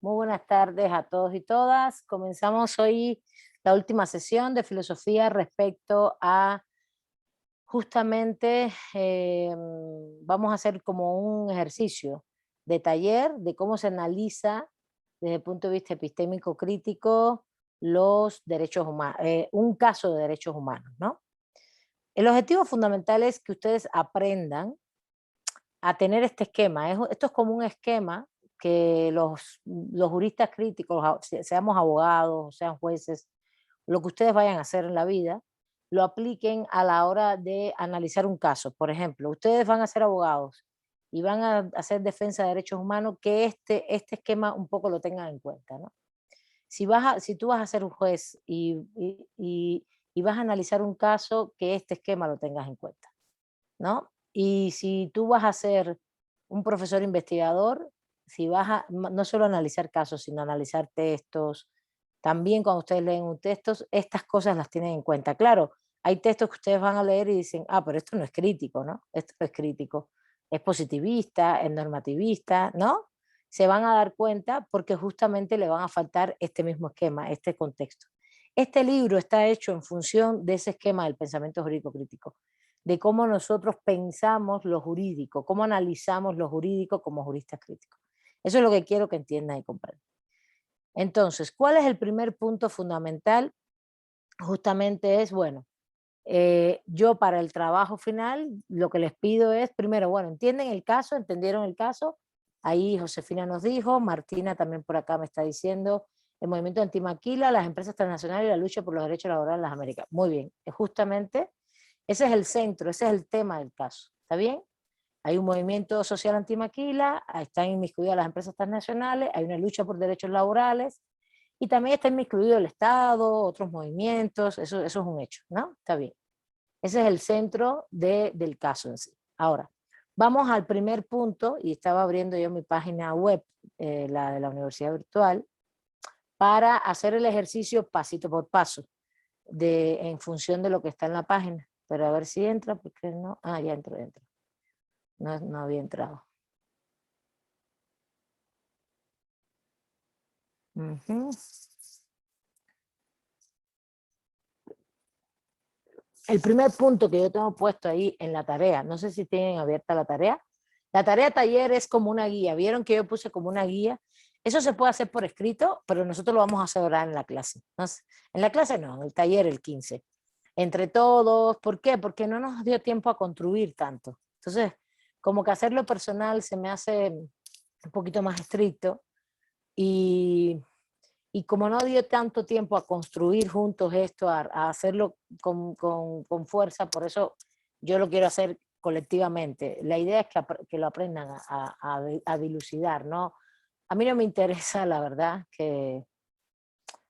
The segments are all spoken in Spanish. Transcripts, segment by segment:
Muy buenas tardes a todos y todas. Comenzamos hoy la última sesión de filosofía respecto a justamente, vamos a hacer como un ejercicio de taller de cómo se analiza desde el punto de vista epistémico crítico los derechos humanos, un caso de derechos humanos, ¿no? El objetivo fundamental es que ustedes aprendan a tener este esquema. Esto es como un esquema que los juristas críticos, seamos abogados, sean jueces, lo que ustedes vayan a hacer en la vida, lo apliquen a la hora de analizar un caso. Por ejemplo, ustedes van a ser abogados y van a hacer defensa de derechos humanos, que este esquema un poco lo tengan en cuenta, ¿no? Si tú vas a ser un juez y vas a analizar un caso, que este esquema lo tengas en cuenta, ¿no? Y si tú vas a ser un profesor investigador, si vas a no solo analizar casos, sino analizar textos, también cuando ustedes leen un texto, estas cosas las tienen en cuenta. Claro, hay textos que ustedes van a leer y dicen, ah, pero esto no es crítico, ¿no? Esto no es crítico, es positivista, es normativista, ¿no? Se van a dar cuenta porque justamente le van a faltar este mismo esquema, este contexto. Este libro está hecho en función de ese esquema del pensamiento jurídico crítico, de cómo nosotros pensamos lo jurídico, cómo analizamos lo jurídico como juristas críticos. Eso es lo que quiero que entiendan y comprendan. Entonces, ¿cuál es el primer punto fundamental? Justamente es, bueno, yo para el trabajo final lo que les pido es, primero, bueno, entienden el caso, entendieron el caso. Ahí Josefina nos dijo, Martina también por acá me está diciendo, el movimiento antimaquila, las empresas transnacionales y la lucha por los derechos laborales en las Américas. Muy bien, justamente ese es el centro, ese es el tema del caso. ¿Está bien? Hay un movimiento social antimaquila, están inmiscuidas las empresas transnacionales, hay una lucha por derechos laborales y también está inmiscuido el Estado, otros movimientos, eso es un hecho, ¿no? Está bien. Ese es el centro del caso en sí. Ahora, vamos al primer punto, y estaba abriendo yo mi página web, la de la Universidad Virtual, para hacer el ejercicio pasito por paso, en función de lo que está en la página. Pero a ver si entra, porque no. Ah, ya entró. No había entrado. El primer punto que yo tengo puesto ahí en la tarea, no sé si tienen abierta la tarea taller es como una guía. ¿Vieron que yo puse como una guía? Eso se puede hacer por escrito, pero nosotros lo vamos a hacer oral en la clase. En la clase no, en el taller el 15. Entre todos, ¿por qué? Porque no nos dio tiempo a construir tanto. Entonces, como que hacerlo personal se me hace un poquito más estricto y como no dio tanto tiempo a construir juntos esto, a hacerlo con fuerza, por eso yo lo quiero hacer colectivamente. La idea es que lo aprendan a dilucidar, ¿no? A mí no me interesa, la verdad,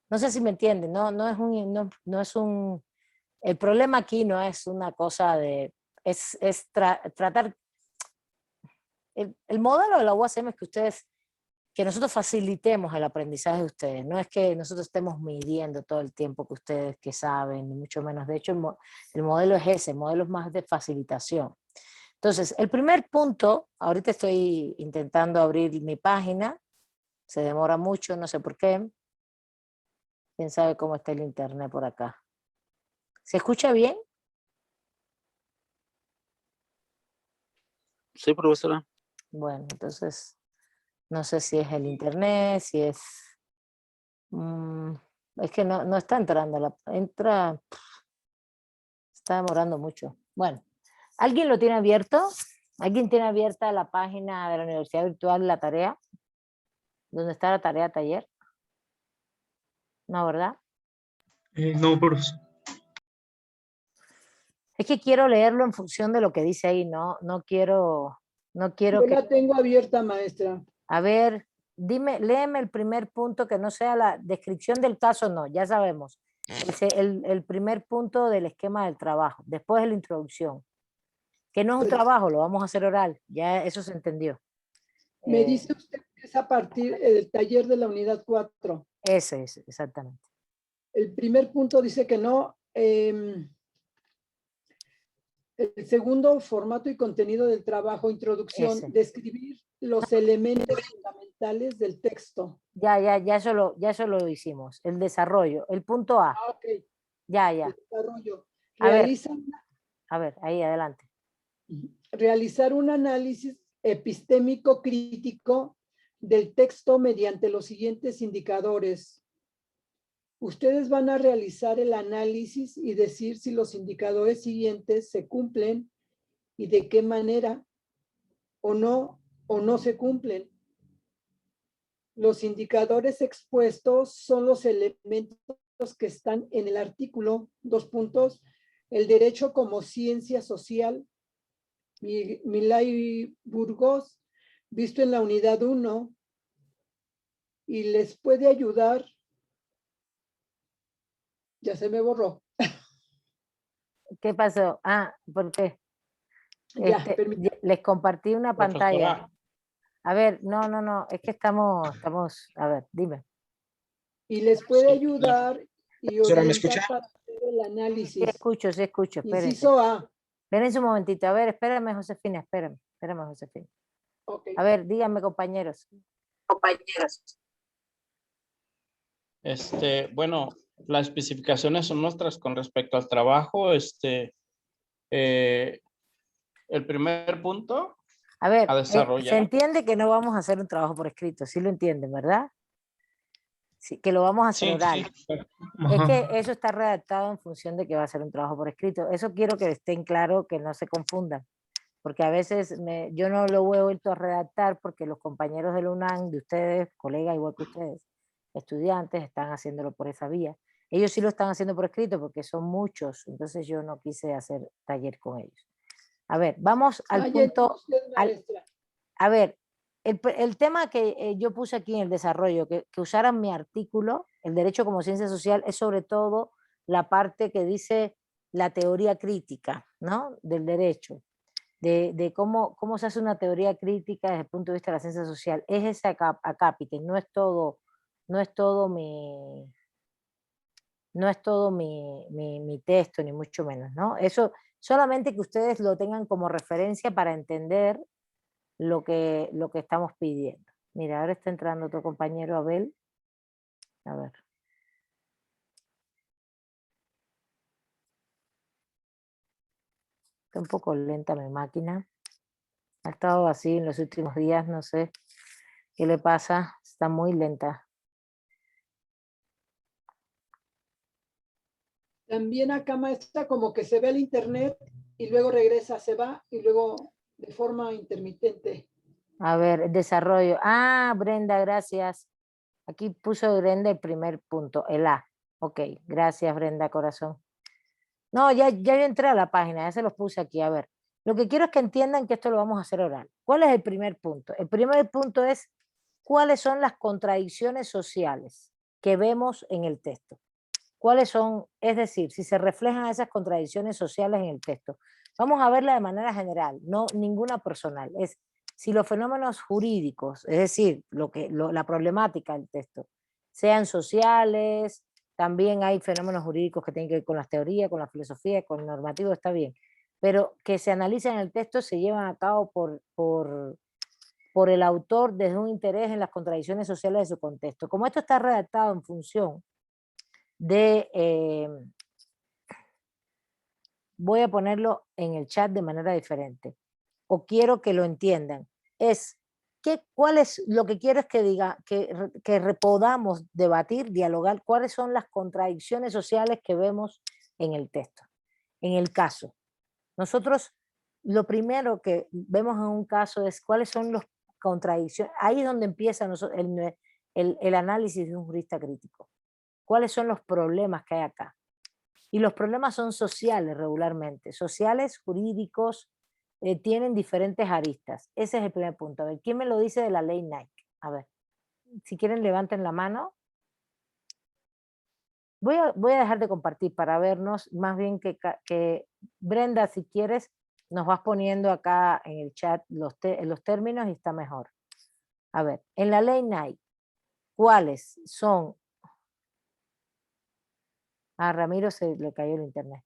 no sé si me entienden, no es un, el problema aquí no es una cosa es tratar, el modelo de la UASM es que nosotros facilitemos el aprendizaje de ustedes, no es que nosotros estemos midiendo todo el tiempo que ustedes que saben, ni mucho menos. De hecho, el modelo es ese, el modelo es más de facilitación. Entonces, el primer punto, ahorita estoy intentando abrir mi página, se demora mucho, no sé por qué. Quién sabe cómo está el internet por acá. ¿Se escucha bien? Sí, profesora. Bueno, entonces, no sé si es el internet, si es... es que no está entrando, está demorando mucho. Bueno, ¿alguien lo tiene abierto? ¿Alguien tiene abierta la página de la Universidad Virtual, la tarea? ¿Dónde está la tarea taller? No, ¿verdad? No, profesor. Es que quiero leerlo en función de lo que dice ahí, no quiero Yo que... la tengo abierta, maestra. A ver, léeme el primer punto que no sea la descripción del caso, no, ya sabemos. El primer punto del esquema del trabajo, después de la introducción. Que no es un trabajo, lo vamos a hacer oral, ya eso se entendió. Me dice usted que es a partir del taller de la unidad 4. Ese es, exactamente. El primer punto dice que no. El segundo, formato y contenido del trabajo, introducción, describir los elementos fundamentales fundamentales del texto. Ya eso lo hicimos. El desarrollo, el punto A. Ah, ok. Ya. El desarrollo. A ver. Realiza A ver, ahí adelante. realizar un análisis epistémico crítico del texto mediante los siguientes indicadores. Ustedes van a realizar el análisis y decir si los indicadores siguientes se cumplen y de qué manera o no se cumplen. Los indicadores expuestos son los elementos que están en el artículo, 2 puntos, el derecho como ciencia social, Milay Burgos, visto en la unidad 1, y les puede ayudar. Ya se me borró. ¿Qué pasó? Ah, ¿por qué? Ya, permítame. Les compartí una pantalla. Profesora, A ver, no, es que estamos, a ver, dime. Y les puede sí, ayudar y profesora, ¿me orientar escucha? para hacer el Sí análisis. escucho, espérense. Inciso A. Espérense un momentito, a ver, espérame, Josefina, espérame, Josefina. Ok. A ver, díganme, compañeros. Bueno, las especificaciones son nuestras con respecto al trabajo. El primer punto A ver, a se desarrollar. entiende que no vamos a hacer un trabajo por escrito, sí lo entienden, ¿verdad? Sí, que lo vamos a hacer Sí, oral. sí. Es Ajá. que eso está redactado en función de que va a ser un trabajo por escrito. Eso quiero que estén claros, que no se confundan, porque a veces yo no lo he vuelto a redactar porque los compañeros del UNAM, de ustedes, colegas igual que ustedes, estudiantes, están haciéndolo por esa vía. Ellos sí lo están haciendo por escrito porque son muchos, entonces yo no quise hacer taller con ellos. A ver, vamos al punto. Usted, maestra. A ver, el tema que yo puse aquí en el desarrollo, que usaran mi artículo, el derecho como ciencia social, es sobre todo la parte que dice la teoría crítica, ¿no? Del derecho, de cómo se hace una teoría crítica desde el punto de vista de la ciencia social. Es ese acápite, no es todo mi texto, ni mucho menos, ¿no? Eso solamente que ustedes lo tengan como referencia para entender lo que estamos pidiendo. Mira, ahora está entrando otro compañero, Abel. A ver. Está un poco lenta mi máquina. Ha estado así en los últimos días, no sé qué le pasa. Está muy lenta. También acá, maestra, como que se ve el internet y luego regresa, se va y luego de forma intermitente. A ver, desarrollo. Ah, Brenda, gracias. Aquí puso Brenda el primer punto, el A. Ok, gracias Brenda, corazón. No, ya yo entré a la página, ya se los puse aquí. A ver, lo que quiero es que entiendan que esto lo vamos a hacer oral. ¿Cuál es el primer punto? El primer punto es cuáles son las contradicciones sociales que vemos en el texto. ¿Cuáles son? Es decir, si se reflejan esas contradicciones sociales en el texto. Vamos a verla de manera general, no ninguna personal. Es si los fenómenos jurídicos, es decir, la problemática del texto, sean sociales, también hay fenómenos jurídicos que tienen que ver con las teorías, con la filosofía, con el normativo, está bien, pero que se analicen en el texto se llevan a cabo por el autor desde un interés en las contradicciones sociales de su contexto. Como esto está redactado en función de, voy a ponerlo en el chat de manera diferente, o quiero que lo entiendan, es cuál es lo que quiero es que diga, que podamos debatir, dialogar, cuáles son las contradicciones sociales que vemos en el texto. En el caso, nosotros lo primero que vemos en un caso es cuáles son las contradicciones, ahí es donde empieza el análisis de un jurista crítico. ¿Cuáles son los problemas que hay acá? Y los problemas son sociales regularmente, sociales, jurídicos, tienen diferentes aristas. Ese es el primer punto. A ver, ¿quién me lo dice de la ley Nike? A ver, si quieren levanten la mano. Voy a dejar de compartir para vernos, más bien que Brenda, si quieres, nos vas poniendo acá en el chat los términos y está mejor. A ver, en la ley Nike, ¿cuáles son? A Ramiro se le cayó el internet.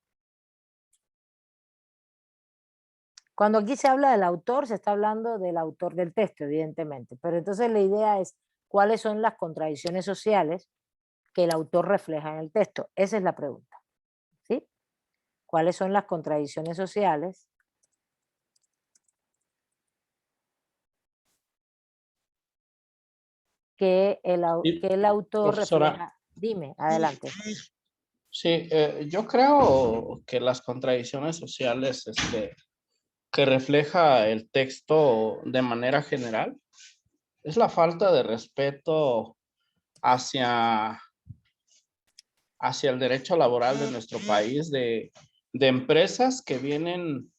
Cuando aquí se habla del autor, se está hablando del autor del texto, evidentemente. Pero entonces la idea es cuáles son las contradicciones sociales que el autor refleja en el texto. Esa es la pregunta. ¿Sí? ¿Cuáles son las contradicciones sociales que Sí, el autor profesora. refleja? Dime, adelante. Sí, yo creo que las contradicciones sociales que refleja el texto de manera general es la falta de respeto hacia, hacia el derecho laboral de nuestro país, de empresas que vienen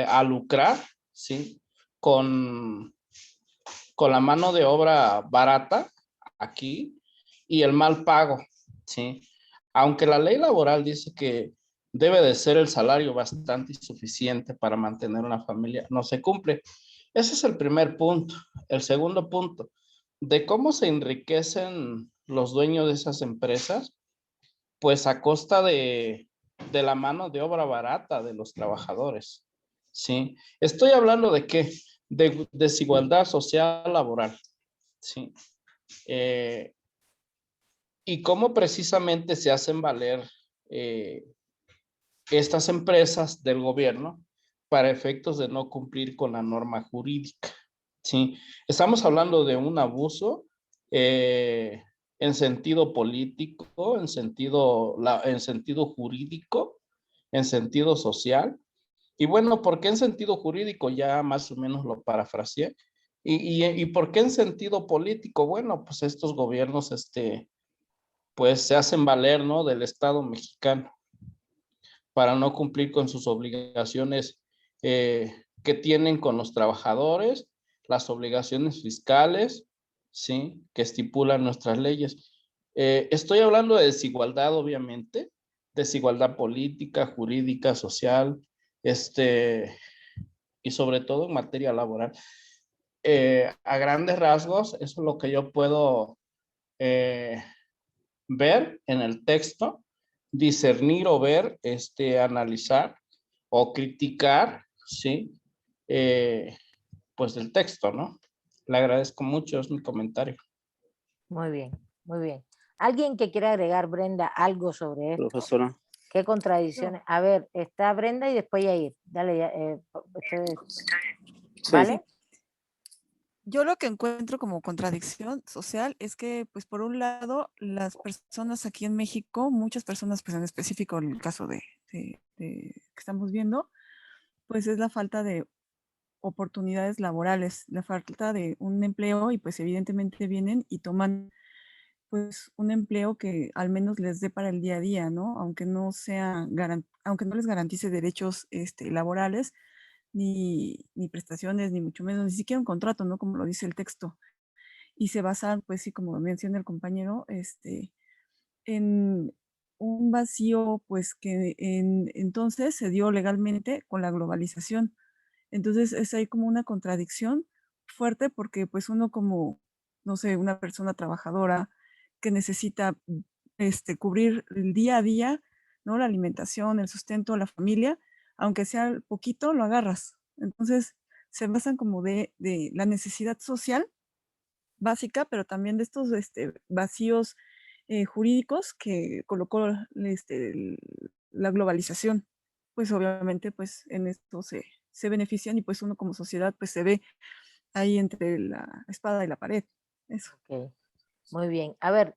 a lucrar, ¿sí? Con, con la mano de obra barata aquí y el mal pago, ¿sí? Aunque la ley laboral dice que debe de ser el salario bastante suficiente para mantener una familia, no se cumple. Ese es el primer punto. El segundo punto, de cómo se enriquecen los dueños de esas empresas, pues a costa de la mano de obra barata de los trabajadores, ¿sí? Estoy hablando de qué? De desigualdad social laboral, ¿sí? Y cómo precisamente se hacen valer estas empresas del gobierno para efectos de no cumplir con la norma jurídica, ¿sí? Estamos hablando de un abuso en sentido político, en sentido jurídico, en sentido social. Y bueno, ¿por qué en sentido jurídico? Ya más o menos lo parafraseé. ¿Y por qué en sentido político? Bueno, pues estos gobiernos, pues se hacen valer, ¿no? Del Estado mexicano para no cumplir con sus obligaciones que tienen con los trabajadores, las obligaciones fiscales, ¿sí? Que estipulan nuestras leyes. Estoy hablando de desigualdad, obviamente, desigualdad política, jurídica, social, y sobre todo en materia laboral. A grandes rasgos, eso es lo que yo puedo ver en el texto, discernir o ver, analizar o criticar, ¿sí? Pues del texto, ¿no? Le agradezco mucho, es mi comentario. Muy bien, muy bien. ¿Alguien que quiera agregar, Brenda, algo sobre esto? Profesora. ¿Qué contradicciones? A ver, está Brenda y después Yair. Dale, ustedes, Sí. ¿vale? Yo lo que encuentro como contradicción social es que, pues, por un lado, las personas aquí en México, muchas personas, pues, en específico en el caso que estamos viendo, pues, es la falta de oportunidades laborales, la falta de un empleo y, pues, evidentemente vienen y toman, pues, un empleo que al menos les dé para el día a día, ¿no? Aunque no aunque no les garantice derechos, laborales, ni prestaciones, ni mucho menos, ni siquiera un contrato, ¿no? Como lo dice el texto. Y se basan, pues sí, como menciona el compañero, en un vacío, pues que entonces se dio legalmente con la globalización. Entonces es ahí como una contradicción fuerte porque pues uno como, no sé, una persona trabajadora que necesita cubrir el día a día, ¿no? La alimentación, el sustento a la familia, aunque sea poquito, lo agarras. Entonces se basan como de la necesidad social básica, pero también de estos vacíos jurídicos que colocó la globalización. Pues obviamente pues en esto se benefician y pues uno como sociedad pues se ve ahí entre la espada y la pared. Eso. Ok, muy bien. A ver,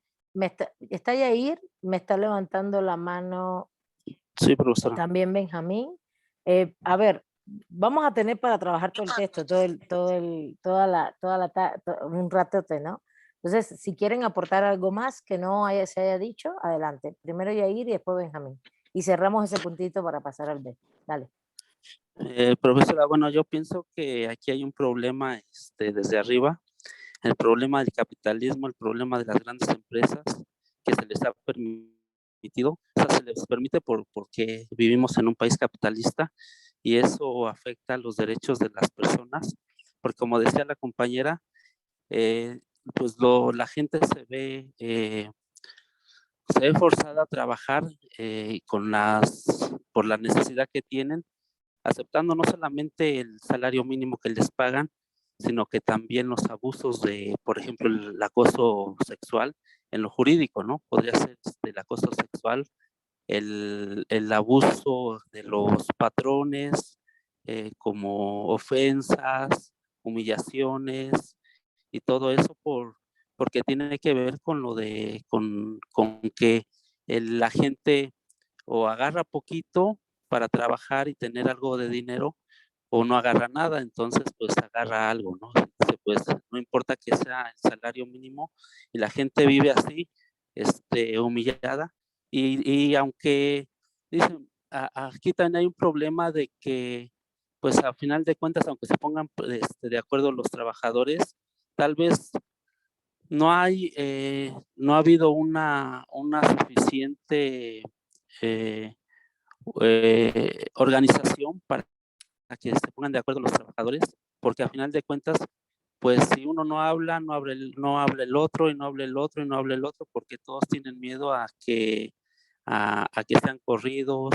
¿está Yair? Me está levantando la mano Sí, profesora. también Benjamín. A ver, vamos a tener para trabajar todo el texto, un ratote, ¿no? Entonces, si quieren aportar algo más que no se haya dicho, adelante. Primero Yair y después Benjamín. Y cerramos ese puntito para pasar al B. Dale. Profesora, bueno, yo pienso que aquí hay un problema desde arriba, el problema del capitalismo, el problema de las grandes empresas que se les ha permitido, o sea, se les permite porque vivimos en un país capitalista y eso afecta los derechos de las personas, porque como decía la compañera, pues la gente se ve forzada a trabajar por la necesidad que tienen aceptando no solamente el salario mínimo que les pagan, sino que también los abusos de, por ejemplo, el acoso sexual en lo jurídico, ¿no? Podría ser el acoso sexual, el abuso de los patrones, como ofensas, humillaciones y todo eso porque tiene que ver con lo de, con que la gente o agarra poquito para trabajar y tener algo de dinero o no agarra nada, entonces pues agarra algo, ¿no? Pues no importa que sea el salario mínimo y la gente vive así, humillada y aunque dicen, aquí también hay un problema de que pues a final de cuentas, aunque se pongan de acuerdo los trabajadores, tal vez no ha habido una suficiente eh, organización para que se pongan de acuerdo los trabajadores, porque a final de cuentas, pues si uno no habla, no habla el otro, y no habla el otro, y no habla el otro, porque todos tienen miedo a que sean corridos,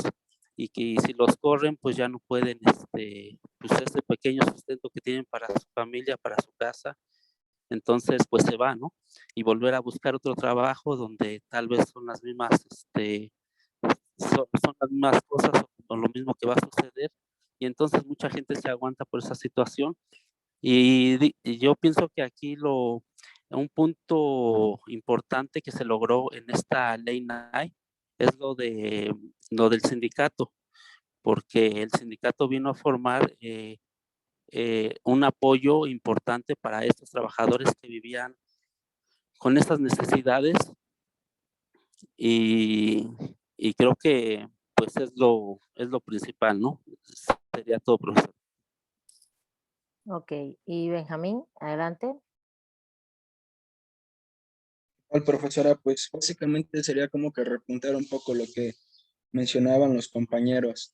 y que si los corren, pues ya no pueden, pues ese pequeño sustento que tienen para su familia, para su casa, entonces pues se va, ¿no? Y volver a buscar otro trabajo donde tal vez son las mismas, son las mismas cosas o lo mismo que va a suceder, y entonces mucha gente se aguanta por esa situación, y yo pienso que aquí un punto importante que se logró en esta ley NAI es lo del sindicato, porque el sindicato vino a formar un apoyo importante para estos trabajadores que vivían con estas necesidades y, y creo que pues es lo principal, ¿no? Sería todo, profesor. Ok, y Benjamín, adelante. Profesora, pues básicamente sería como que repuntar un poco lo que mencionaban los compañeros.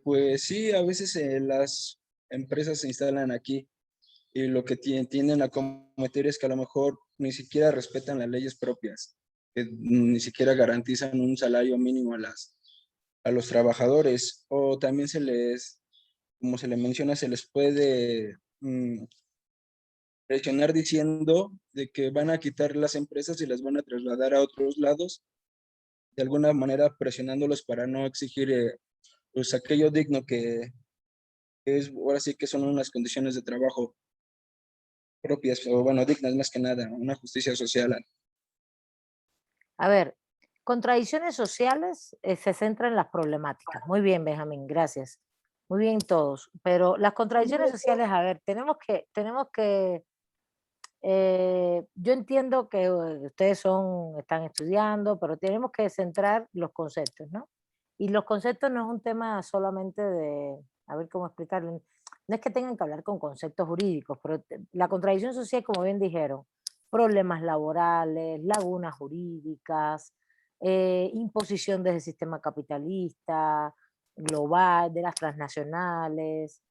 Pues sí, a veces las empresas se instalan aquí y lo que tienden a cometer es que a lo mejor ni siquiera respetan las leyes propias, que ni siquiera garantizan un salario mínimo a los trabajadores, o también como se les menciona, se les puede presionar diciendo de que van a quitar las empresas y las van a trasladar a otros lados, de alguna manera presionándolos para no exigir pues aquello digno que es, ahora sí que son unas condiciones de trabajo propias, o bueno, dignas más que nada, una justicia social. A ver, contradicciones sociales se centran en las problemáticas. Muy bien, Benjamín, gracias. Muy bien todos. Pero las contradicciones sociales, a ver, yo entiendo que ustedes están estudiando, pero tenemos que centrar los conceptos, ¿no? Y los conceptos no es un tema solamente a ver cómo explicarlo, no es que tengan que hablar con conceptos jurídicos, pero la contradicción social, como bien dijeron, problemas laborales, lagunas jurídicas, imposición desde el sistema capitalista, global, de las transnacionales,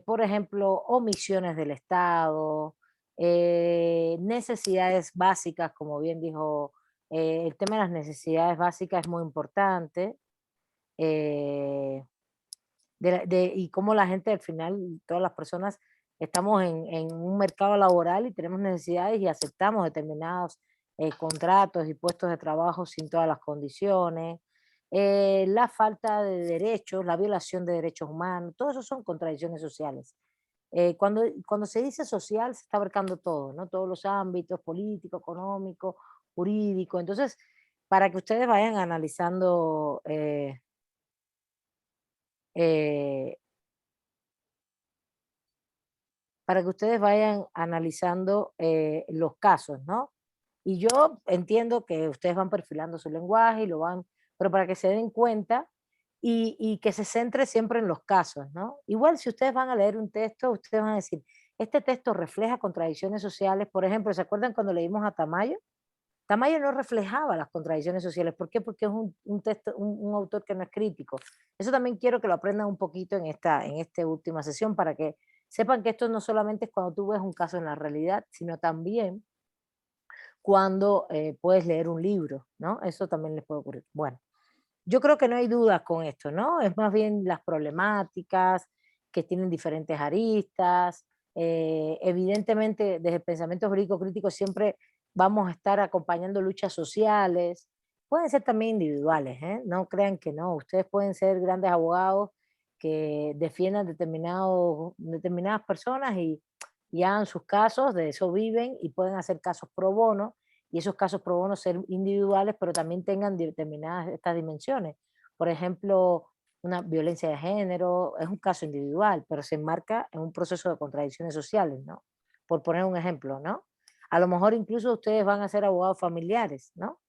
por ejemplo, omisiones del Estado, necesidades básicas, como bien dijo, el tema de las necesidades básicas es muy importante, y cómo la gente al final, todas las personas, estamos en un mercado laboral y tenemos necesidades y aceptamos determinados contratos y puestos de trabajo sin todas las condiciones, la falta de derechos, la violación de derechos humanos, todo eso son contradicciones sociales. Cuando se dice social, se está abarcando todo, ¿no? Todos los ámbitos, político, económico, jurídico. Entonces, para que ustedes vayan analizando los casos, ¿no? Y yo entiendo que ustedes van perfilando su lenguaje y pero para que se den cuenta y que se centre siempre en los casos, ¿no? Igual si ustedes van a leer un texto, ustedes van a decir, este texto refleja contradicciones sociales. Por ejemplo, ¿se acuerdan cuando leímos a Tamayo? Tamayo no reflejaba las contradicciones sociales. ¿Por qué? Porque es un texto, un autor que no es crítico. Eso también quiero que lo aprendan un poquito en esta última sesión para que sepan que esto no solamente es cuando tú ves un caso en la realidad, sino también cuando puedes leer un libro, ¿no? Eso también les puede ocurrir. Bueno, yo creo que no hay dudas con esto, ¿no? Es más bien las problemáticas que tienen diferentes aristas. Evidentemente, desde el pensamiento jurídico crítico siempre vamos a estar acompañando luchas sociales. Pueden ser también individuales, ¿eh? No crean que no. Ustedes pueden ser grandes abogados que defiendan determinadas personas y hagan sus casos, de eso viven y pueden hacer casos pro bono y esos casos pro bono ser individuales, pero también tengan determinadas estas dimensiones. Por ejemplo, una violencia de género es un caso individual, pero se enmarca en un proceso de contradicciones sociales, ¿no? Por poner un ejemplo, ¿no? A lo mejor incluso ustedes van a ser abogados familiares, ¿no?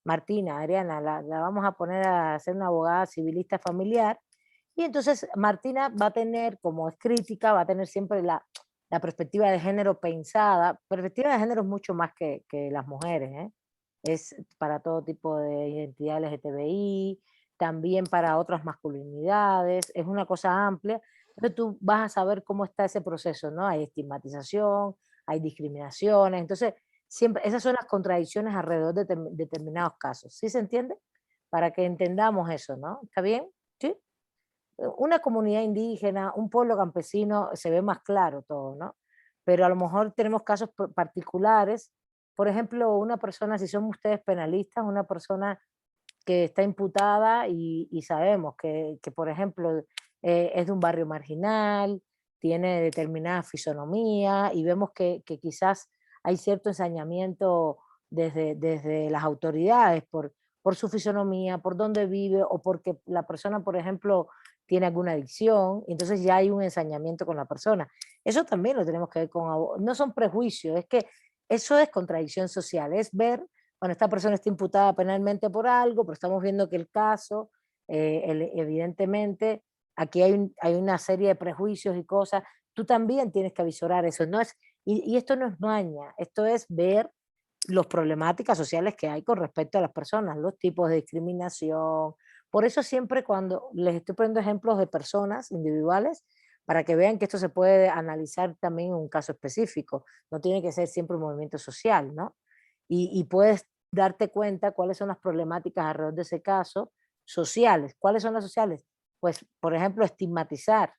Martina, Adriana, la vamos a poner a ser una abogada civilista familiar y entonces Martina va a tener, como es crítica, va a tener siempre la perspectiva de género pensada. Perspectiva de género es mucho más que las mujeres, ¿eh? Es para todo tipo de identidad LGTBI, también para otras masculinidades, es una cosa amplia. Entonces tú vas a saber cómo está ese proceso, ¿no? Hay estigmatización, hay discriminaciones, entonces siempre, esas son las contradicciones alrededor de determinados casos, ¿sí se entiende? Para que entendamos eso, ¿no? ¿Está bien? ¿Sí? Una comunidad indígena, un pueblo campesino, se ve más claro todo, ¿no? Pero a lo mejor tenemos casos particulares, por ejemplo, una persona, si son ustedes penalistas, una persona que está imputada y sabemos que, por ejemplo, es de un barrio marginal, tiene determinada fisonomía y vemos que quizás hay cierto ensañamiento desde las autoridades por su fisonomía, por dónde vive o porque la persona, por ejemplo, tiene alguna adicción, entonces ya hay un ensañamiento con la persona. Eso también lo tenemos que ver con, no son prejuicios, es que eso es contradicción social, es ver, bueno, esta persona está imputada penalmente por algo, pero estamos viendo que el caso, evidentemente, aquí hay una serie de prejuicios y cosas, tú también tienes que avisorar eso, no es, y esto no es maña, esto es ver las problemáticas sociales que hay con respecto a las personas, los tipos de discriminación. Por eso siempre cuando les estoy poniendo ejemplos de personas individuales, para que vean que esto se puede analizar también en un caso específico, no tiene que ser siempre un movimiento social, ¿no? Y puedes darte cuenta cuáles son las problemáticas alrededor de ese caso sociales. ¿Cuáles son las sociales? Pues, por ejemplo, estigmatizar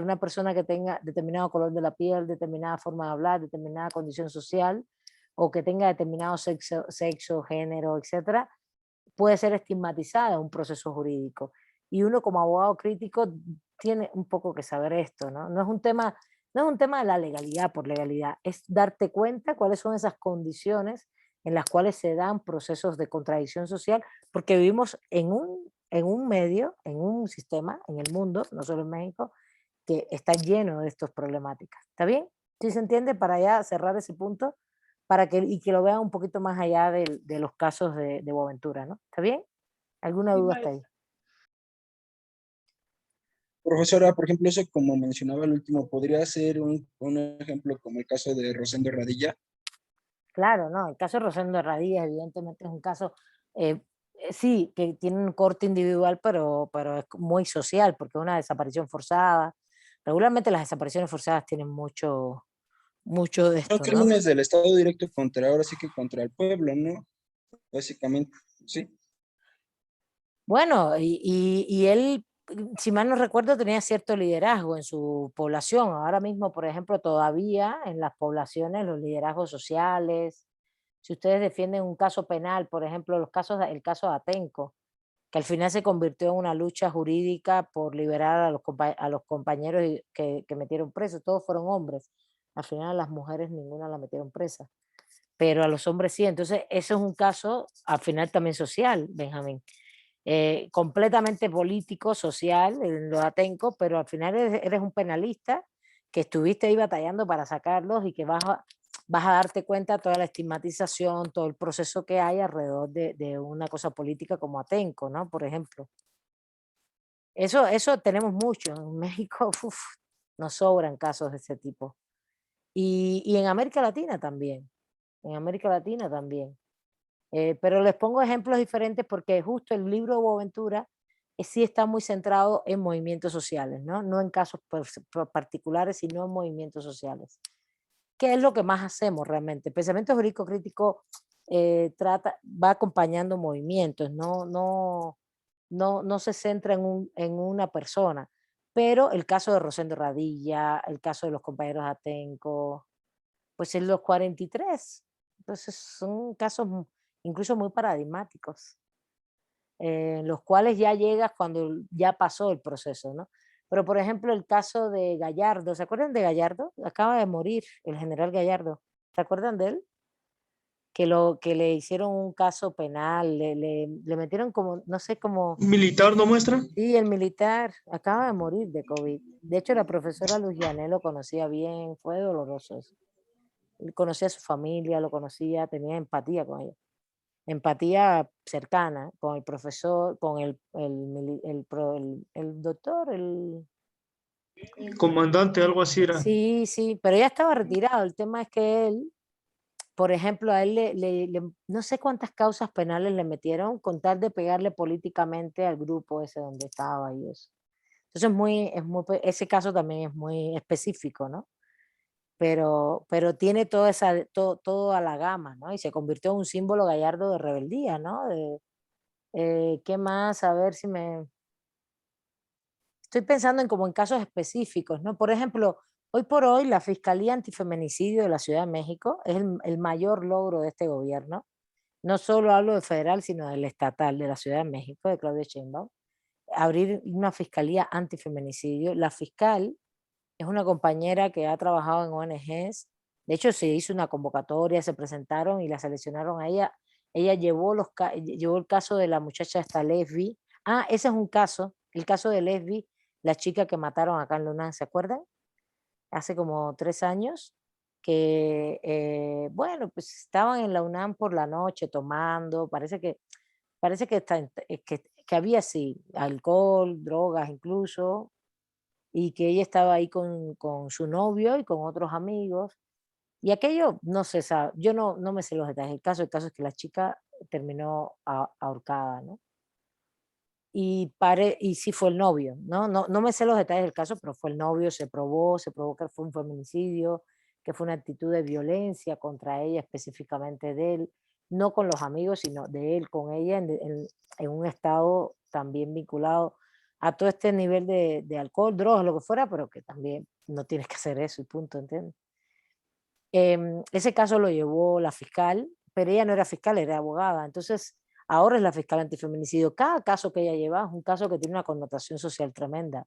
una persona que tenga determinado color de la piel, determinada forma de hablar, determinada condición social, o que tenga determinado sexo, género, etcétera, puede ser estigmatizada en un proceso jurídico. Y uno como abogado crítico tiene un poco que saber esto, ¿no? No es un tema de la legalidad por legalidad, es darte cuenta cuáles son esas condiciones en las cuales se dan procesos de contradicción social, porque vivimos en un medio, en un sistema, en el mundo, no solo en México, que está lleno de estas problemáticas. ¿Está bien? ¿Sí se entiende? Para ya cerrar ese punto, y que lo vean un poquito más allá de los casos de Boaventura, ¿no? ¿Está bien? ¿Alguna Sí, duda hasta ahí? Profesora, por ejemplo, eso como mencionaba el último, ¿podría ser un ejemplo como el caso de Rosendo Radilla? Claro, no, el caso de Rosendo Herradilla evidentemente es un caso, sí, que tiene un corte individual, pero es muy social, porque es una desaparición forzada. Regularmente las desapariciones forzadas tienen mucho de Son esto, ¿no? crímenes del Estado directo contra, ahora sí que contra el pueblo, ¿no? Básicamente, sí. Bueno, y él, si mal no recuerdo, tenía cierto liderazgo en su población. Ahora mismo, por ejemplo, todavía en las poblaciones, los liderazgos sociales, si ustedes defienden un caso penal, por ejemplo, el caso de Atenco, que al final se convirtió en una lucha jurídica por liberar a los compañeros que metieron presos, todos fueron hombres. Al final a las mujeres ninguna la metieron presa, pero a los hombres sí. Entonces, eso es un caso al final también social, Benjamín. Completamente político, social, en lo de Atenco, pero al final eres un penalista que estuviste ahí batallando para sacarlos y que vas a darte cuenta de toda la estigmatización, todo el proceso que hay alrededor de una cosa política como Atenco, ¿no? Por ejemplo. Eso tenemos mucho. En México uf, nos sobran casos de ese tipo. Y en América Latina también. En América Latina también. Pero les pongo ejemplos diferentes porque justo el libro de Boaventura sí está muy centrado en movimientos sociales, ¿no? No en casos particulares, sino en movimientos sociales. ¿Qué es lo que más hacemos realmente? El pensamiento jurídico crítico va acompañando movimientos, no se centra en una persona. Pero el caso de Rosendo Radilla, el caso de los compañeros Atenco, pues en los 43, entonces son casos incluso muy paradigmáticos, en los cuales ya llegas cuando ya pasó el proceso, ¿no? Pero por ejemplo el caso de Gallardo, ¿se acuerdan de Gallardo? Acaba de morir el general Gallardo, ¿se acuerdan de él? Que le hicieron un caso penal, le metieron como, no sé, como... ¿Militar no muestra? Sí, el militar acaba de morir de COVID. De hecho, la profesora Luz Llané lo conocía bien, fue doloroso eso. Él conocía a su familia, lo conocía, tenía empatía con ella. Empatía cercana con el profesor, con el doctor, Comandante, algo así era. Sí, sí, pero ya estaba retirado. El tema es que él, por ejemplo, a él no sé cuántas causas penales le metieron con tal de pegarle políticamente al grupo ese donde estaba y eso. Entonces ese caso también es muy específico, ¿no? Pero tiene toda la gama, ¿no? Y se convirtió en un símbolo Gallardo de rebeldía, ¿no? ¿Qué más? A ver si Estoy pensando en casos específicos, ¿no? Por ejemplo, hoy por hoy la Fiscalía Antifeminicidio de la Ciudad de México es el mayor logro de este gobierno. No solo hablo del federal, sino del estatal de la Ciudad de México, de Claudia Sheinbaum. Abrir una Fiscalía Antifeminicidio. La fiscal es una compañera que ha trabajado en ONGs. De hecho, se hizo una convocatoria, se presentaron y la seleccionaron a ella. Ella llevó el caso de la muchacha esta Lesbi. Ah, ese es un caso, el caso de Lesbi, la chica que mataron acá en Luna, ¿se acuerdan? Hace como 3 años, que, bueno, pues estaban en la UNAM por la noche tomando, parece que había sí, alcohol, drogas incluso, y que ella estaba ahí con su novio y con otros amigos. Y aquello no se sabe, yo no me sé los detalles. El caso es que la chica terminó ahorcada, ¿no? Y sí fue el novio, ¿no? No me sé los detalles del caso, pero fue el novio, se probó que fue un feminicidio, que fue una actitud de violencia contra ella, específicamente de él, no con los amigos, sino de él con ella, en un estado también vinculado a todo este nivel de alcohol, drogas, lo que fuera, pero que también no tienes que hacer eso y punto, ¿entiendes? Ese caso lo llevó la fiscal, pero ella no era fiscal, era abogada. Entonces, ahora es la fiscal antifeminicidio. Cada caso que ella lleva es un caso que tiene una connotación social tremenda.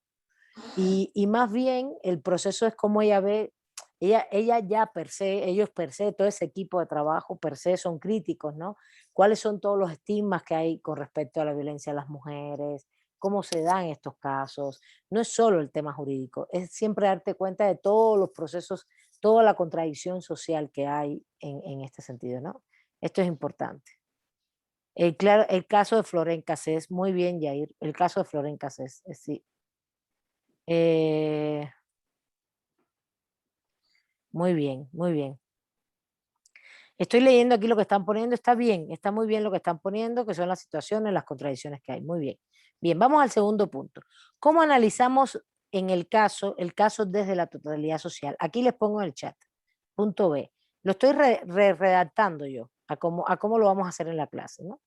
Y más bien el proceso es como ella ve, ella ya per se, ellos per se, todo ese equipo de trabajo per se son críticos, ¿no? ¿Cuáles son todos los estigmas que hay con respecto a la violencia a las mujeres? ¿Cómo se dan estos casos? No es solo el tema jurídico, es siempre darte cuenta de todos los procesos, toda la contradicción social que hay en este sentido, ¿no? Esto es importante. El caso de Floren Cassés, muy bien, Yair, el caso de Floren Cassés, sí. Muy bien, muy bien. Estoy leyendo aquí lo que están poniendo, está bien, está muy bien lo que están poniendo, que son las situaciones, las contradicciones que hay, muy bien. Bien, vamos al segundo punto. ¿Cómo analizamos el caso desde la totalidad social? Aquí les pongo en el chat. Punto B. Lo estoy redactando yo, a cómo lo vamos a hacer en la clase, ¿no?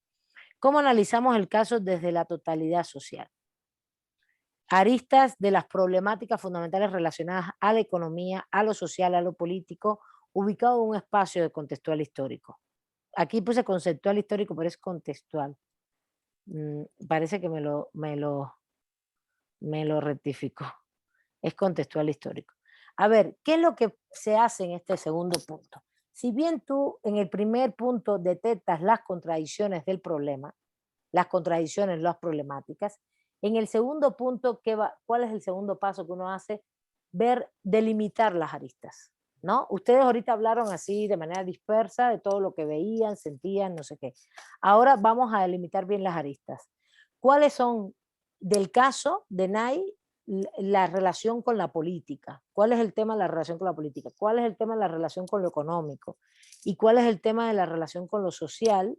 ¿Cómo analizamos el caso desde la totalidad social? Aristas de las problemáticas fundamentales relacionadas a la economía, a lo social, a lo político, ubicado en un espacio de contextual histórico. Aquí puse conceptual histórico, pero es contextual. Parece que me lo rectificó. Es contextual histórico. A ver, ¿qué es lo que se hace en este segundo punto? Si bien tú en el primer punto detectas las contradicciones del problema, las contradicciones, las problemáticas, en el segundo punto, ¿cuál es el segundo paso que uno hace? Delimitar las aristas, ¿no? Ustedes ahorita hablaron así de manera dispersa de todo lo que veían, sentían, no sé qué. Ahora vamos a delimitar bien las aristas. ¿Cuáles son del caso de Nay la relación con la política? ¿Cuál es el tema de la relación con la política? ¿Cuál es el tema de la relación con lo económico? ¿Y cuál es el tema de la relación con lo social?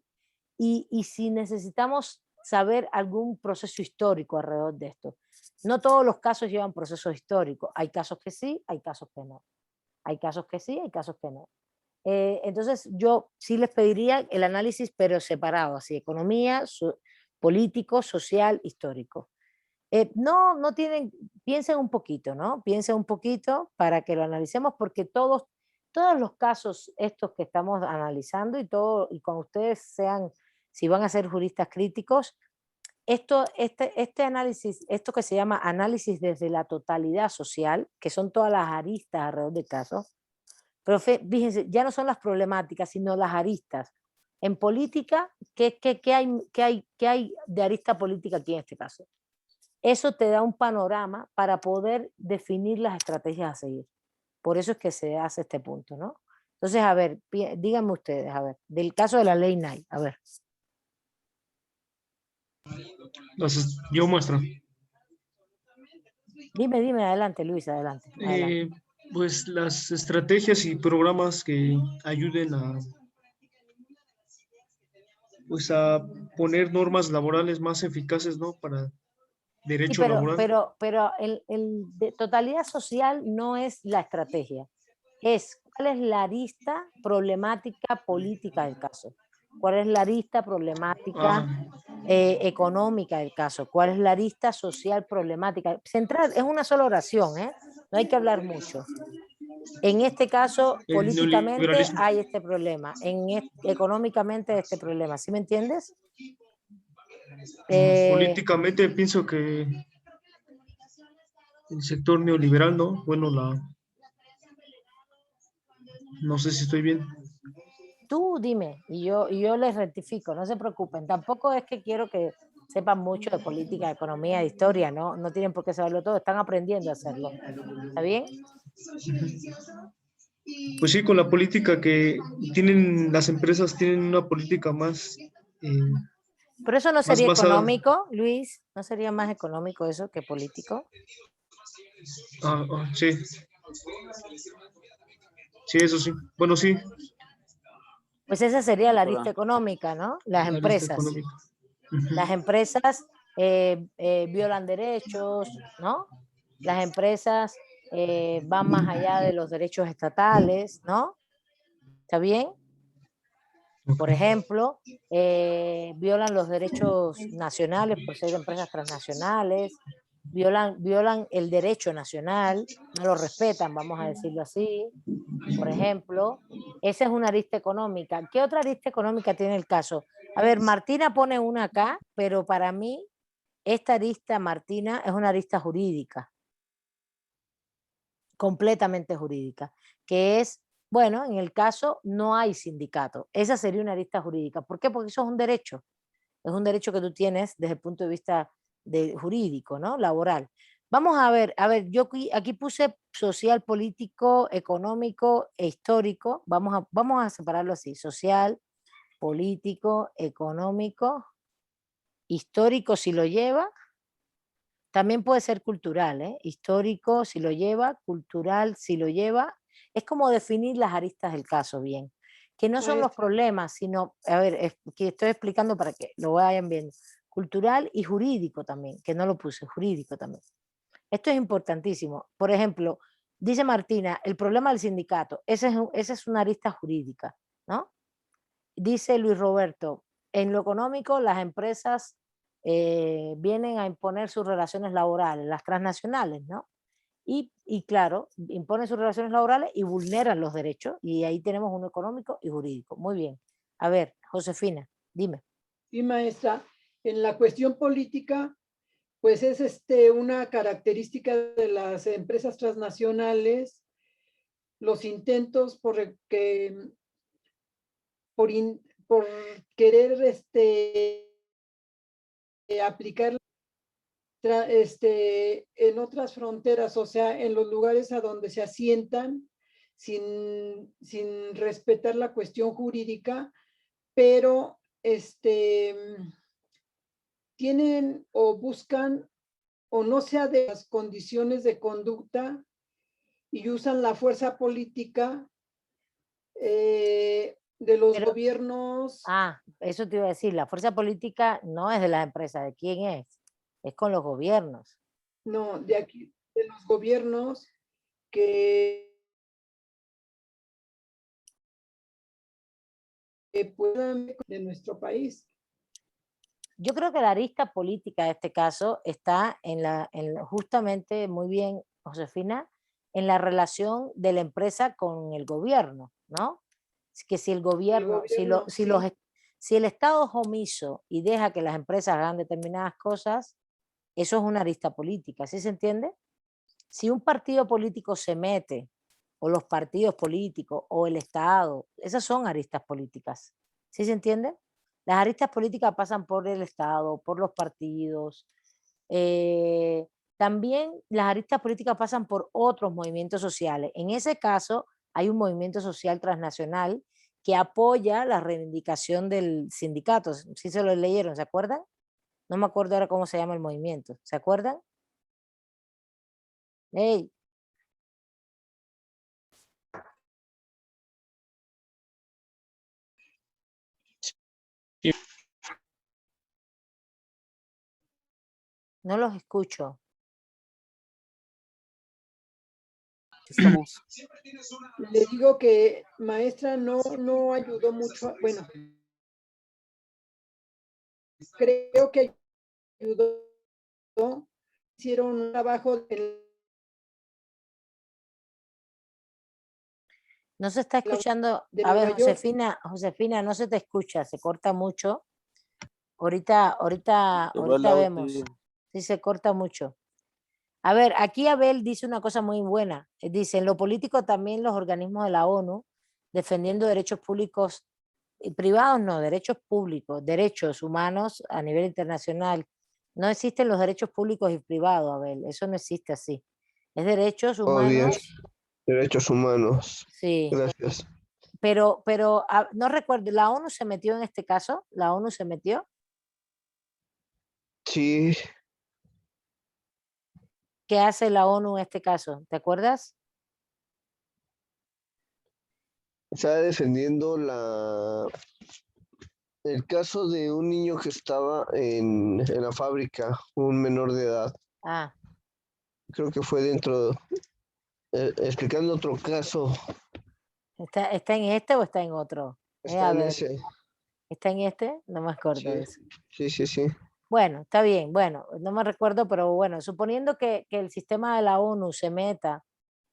Y si necesitamos saber algún proceso histórico alrededor de esto. No todos los casos llevan procesos históricos. Hay casos que sí, hay casos que no. Hay casos que sí, hay casos que no. Entonces yo sí les pediría el análisis, pero separado, así, economía, político, social, histórico. No tienen, piensen un poquito, ¿no? Piensen un poquito para que lo analicemos, porque todos los casos estos que estamos analizando y cuando ustedes sean, si van a ser juristas críticos, este análisis, esto que se llama análisis desde la totalidad social, que son todas las aristas alrededor del caso, pero fíjense, ya no son las problemáticas, sino las aristas. En política, ¿qué hay de arista política aquí en este caso? Eso te da un panorama para poder definir las estrategias a seguir. Por eso es que se hace este punto, ¿no? Entonces, a ver, díganme ustedes, a ver, del caso de la ley Knight, a ver. Entonces, yo muestro. Dime, adelante, Luis, adelante. Pues las estrategias y programas que ayuden pues a poner normas laborales más eficaces, ¿no? Para Sí, derecho laboral. pero el de totalidad social no es la estrategia, es cuál es la arista problemática política del caso, cuál es la arista problemática económica del caso, cuál es la arista social problemática. Central, es una sola oración, ¿eh? No hay que hablar mucho. En este caso, El políticamente neoliberalismo. hay este problema, económicamente este problema, ¿sí me entiendes? Políticamente pienso que el sector neoliberal, ¿no? Bueno, no sé si estoy bien. Tú dime, y yo les rectifico, no se preocupen. Tampoco es que quiero que sepan mucho de política, de economía, de historia, ¿no? No tienen por qué saberlo todo, están aprendiendo a hacerlo. ¿Está bien? Pues sí, con la política que tienen las empresas, tienen una política más, Pero eso no más sería basada. económico, Luis, ¿no sería más económico eso que político? Sí. Sí, eso sí. Bueno, sí. Pues esa sería la Hola. arista económica, ¿no? Las La lista empresas. económica. Ujú. Las empresas violan derechos, ¿no? Las empresas van más allá de los derechos estatales, ¿no? ¿Está bien? Por ejemplo, violan los derechos nacionales por ser empresas transnacionales, violan el derecho nacional, no lo respetan, vamos a decirlo así. Por ejemplo, esa es una arista económica. ¿Qué otra arista económica tiene el caso? A ver, Martina pone una acá, pero para mí esta arista, Martina, es una arista jurídica, completamente jurídica, que es, bueno, en el caso no hay sindicato. Esa sería una arista jurídica. ¿Por qué? Porque eso es un derecho que tú tienes desde el punto de vista jurídico, ¿no? Laboral. Vamos a ver, yo aquí puse social, político, económico e histórico. Vamos a separarlo así, social, político, económico, histórico si lo lleva. También puede ser cultural, ¿eh? Histórico si lo lleva, cultural si lo lleva. Es como definir las aristas del caso bien, que no son los problemas, sino, a ver, que estoy explicando para que lo vayan viendo. Cultural y jurídico también, que no lo puse, jurídico también. Esto es importantísimo. Por ejemplo, dice Martina, el problema del sindicato, esa es una arista jurídica, ¿no? Dice Luis Roberto, en lo económico las empresas vienen a imponer sus relaciones laborales, las transnacionales, ¿no? Y claro, imponen sus relaciones laborales y vulneran los derechos, y ahí tenemos uno económico y jurídico. Muy bien. A ver, Josefina, dime. Sí, maestra, en la cuestión política, pues es una característica de las empresas transnacionales, los intentos por querer aplicar en otras fronteras, o sea, en los lugares a donde se asientan sin respetar la cuestión jurídica, pero tienen o buscan o no se de las condiciones de conducta y usan la fuerza política de los gobiernos. Eso te iba a decir, la fuerza política no es de las empresas, ¿de quién es? Es con los gobiernos. No, de aquí, de los gobiernos que puedan de nuestro país. Yo creo que la arista política de este caso está justamente, muy bien, Josefina, en la relación de la empresa con el gobierno, ¿no? Es que si el gobierno, si el Estado es omiso y deja que las empresas hagan determinadas cosas, eso es una arista política, ¿sí se entiende? Si un partido político se mete, o los partidos políticos, o el Estado, esas son aristas políticas, ¿sí se entiende? Las aristas políticas pasan por el Estado, por los partidos. También las aristas políticas pasan por otros movimientos sociales. En ese caso, hay un movimiento social transnacional que apoya la reivindicación del sindicato. ¿Sí se lo leyeron? ¿Se acuerdan? No me acuerdo ahora cómo se llama el movimiento. ¿Se acuerdan? ¡Hey! Sí. No los escucho. Estamos. Le digo que maestra no ayudó mucho, bueno, creo que ayudó, hicieron un trabajo No se está escuchando. de A ver, Nueva York. Josefina, no se te escucha, se corta mucho. Ahorita vemos. Sí, se corta mucho. A ver, aquí Abel dice una cosa muy buena. Dice, en lo político también los organismos de la ONU, defendiendo derechos públicos y privados, no, derechos públicos, derechos humanos a nivel internacional. No existen los derechos públicos y privados, Abel, eso no existe así. Es derechos Oh, bien. humanos. Derechos humanos. Sí. Gracias. Pero no recuerdo, ¿la ONU se metió en este caso? ¿La ONU se metió? Sí, ¿Qué hace la ONU en este caso? ¿Te acuerdas? está defendiendo el caso de un niño que estaba en la fábrica, un menor de edad. Ah, Creo que fue explicando otro caso. ¿está en este o está en otro? Está A en ver, ese. ¿está en este? No me acuerdo de eso. Sí. Bueno, está bien, bueno, no me recuerdo, pero bueno, suponiendo que el sistema de la ONU se meta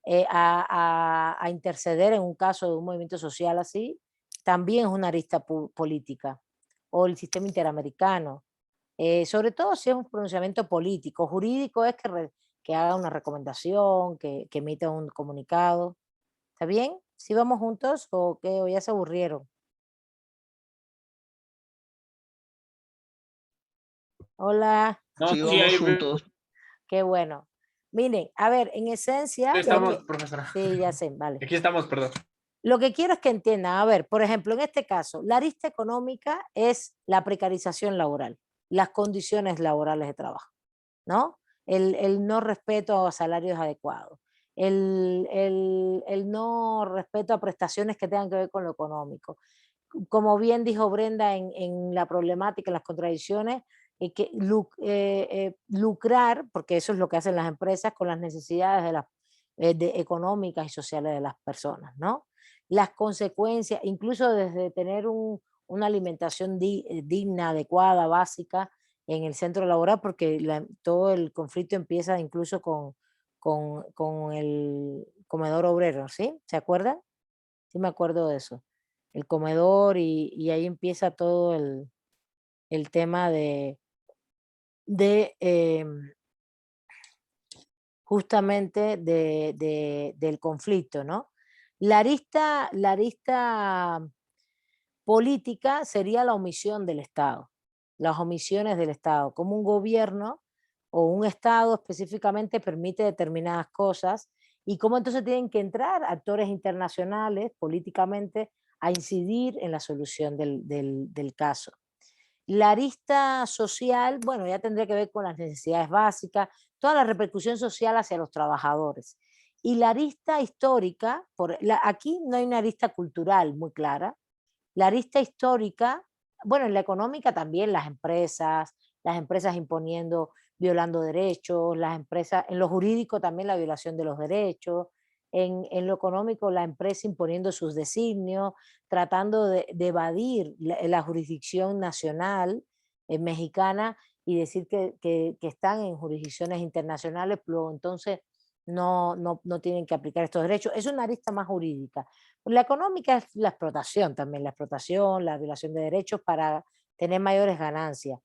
a interceder en un caso de un movimiento social así, también es una arista política, o el sistema interamericano, sobre todo si es un pronunciamiento político. Jurídico es que haga una recomendación, que emita un comunicado. ¿Está bien? ¿Sí vamos juntos o qué? ¿O ya se aburrieron? Hola. No, Sí, sí, vamos ahí juntos. Qué bueno. Miren, a ver, en esencia... estamos, profesora. Sí, ya sé, vale. Aquí estamos, perdón. Lo que quiero es que entiendan, a ver, por ejemplo, en este caso, la arista económica es la precarización laboral, las condiciones laborales de trabajo, ¿no? El no respeto a salarios adecuados, el no respeto a prestaciones que tengan que ver con lo económico. Como bien dijo Brenda en la problemática, en las contradicciones, que lucrar, porque eso es lo que hacen las empresas con las necesidades económicas y sociales de las personas, ¿no? Las consecuencias, incluso desde tener una alimentación digna, adecuada, básica en el centro laboral, porque todo el conflicto empieza incluso con el comedor obrero, ¿sí? ¿Se acuerdan? Sí me acuerdo de eso. El comedor y ahí empieza todo el tema de justamente del conflicto, ¿no? La arista política sería la omisión del Estado, las omisiones del Estado, como un gobierno o un Estado específicamente permite determinadas cosas y cómo entonces tienen que entrar actores internacionales políticamente a incidir en la solución del caso. La arista social, bueno, ya tendría que ver con las necesidades básicas, toda la repercusión social hacia los trabajadores. Y la arista histórica, aquí no hay una arista cultural muy clara. La arista histórica, bueno, en la económica también las empresas imponiendo, violando derechos, las empresas, en lo jurídico también la violación de los derechos, en lo económico la empresa imponiendo sus designios, tratando de evadir la jurisdicción nacional mexicana y decir que están en jurisdicciones internacionales, pero entonces no tienen que aplicar estos derechos. Es una arista más jurídica. La económica es la explotación también, la explotación, la violación de derechos para tener mayores ganancias.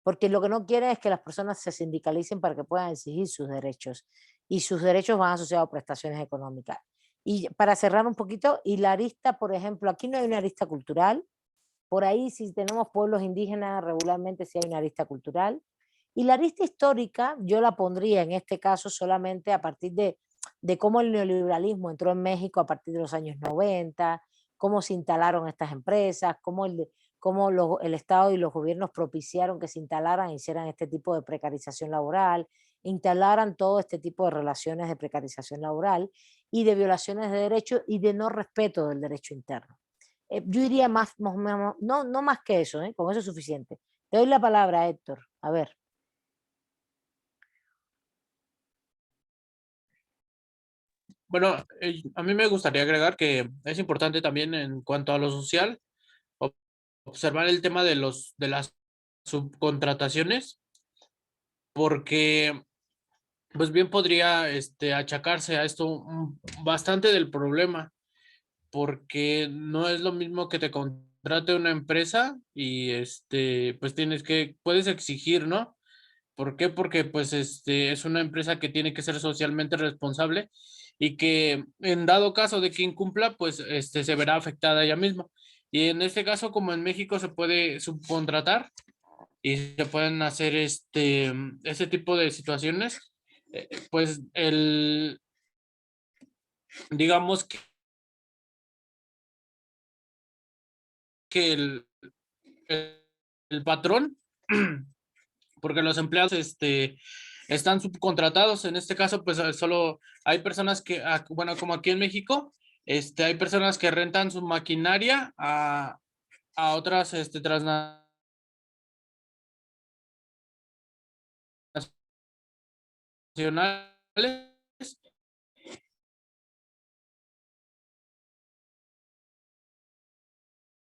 Porque lo que no quiere es que las personas se sindicalicen para que puedan exigir sus derechos. Y sus derechos van asociados a prestaciones económicas. Y para cerrar un poquito, y la arista, por ejemplo, aquí no hay una arista cultural. Por ahí, si tenemos pueblos indígenas, regularmente sí hay una arista cultural. Y la arista histórica, yo la pondría en este caso solamente a partir de cómo el neoliberalismo entró en México a partir de los años 90, cómo se instalaron estas empresas, cómo el Estado y los gobiernos propiciaron que se instalaran e hicieran este tipo de precarización laboral, instalaran todo este tipo de relaciones de precarización laboral y de violaciones de derechos y de no respeto del derecho interno. Yo iría no más que eso, con eso es suficiente. Te doy la palabra, Héctor. A ver. Bueno, a mí me gustaría agregar que es importante también en cuanto a lo social observar el tema de las subcontrataciones, porque pues bien podría achacarse a esto bastante del problema, porque no es lo mismo que te contrate una empresa y pues puedes exigir, ¿no? ¿Por qué? Porque pues es una empresa que tiene que ser socialmente responsable y que en dado caso de que incumpla, pues se verá afectada ella misma. Y en este caso, como en México se puede subcontratar y se pueden hacer ese tipo de situaciones, pues digamos que el patrón, porque los empleados están subcontratados. En este caso, pues solo hay personas que, bueno, como aquí en México, hay personas que rentan su maquinaria a otras transnacionales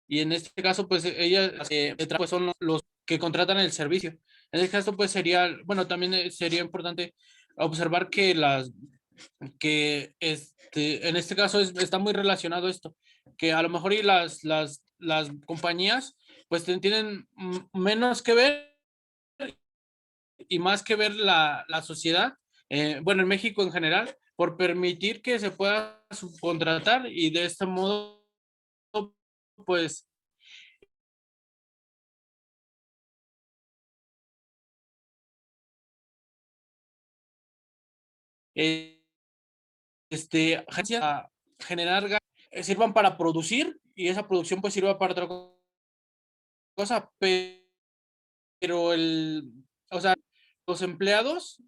y en este caso, pues ellas pues son los que contratan el servicio. En este caso, pues sería, bueno, también sería importante observar que en este caso está muy relacionado esto, que a lo mejor y las compañías pues tienen menos que ver y más que ver la sociedad, bueno, en México en general, por permitir que se pueda subcontratar y de este modo, pues agencias a generar sirvan para producir y esa producción pues sirva para otra cosa, pero o sea, los empleados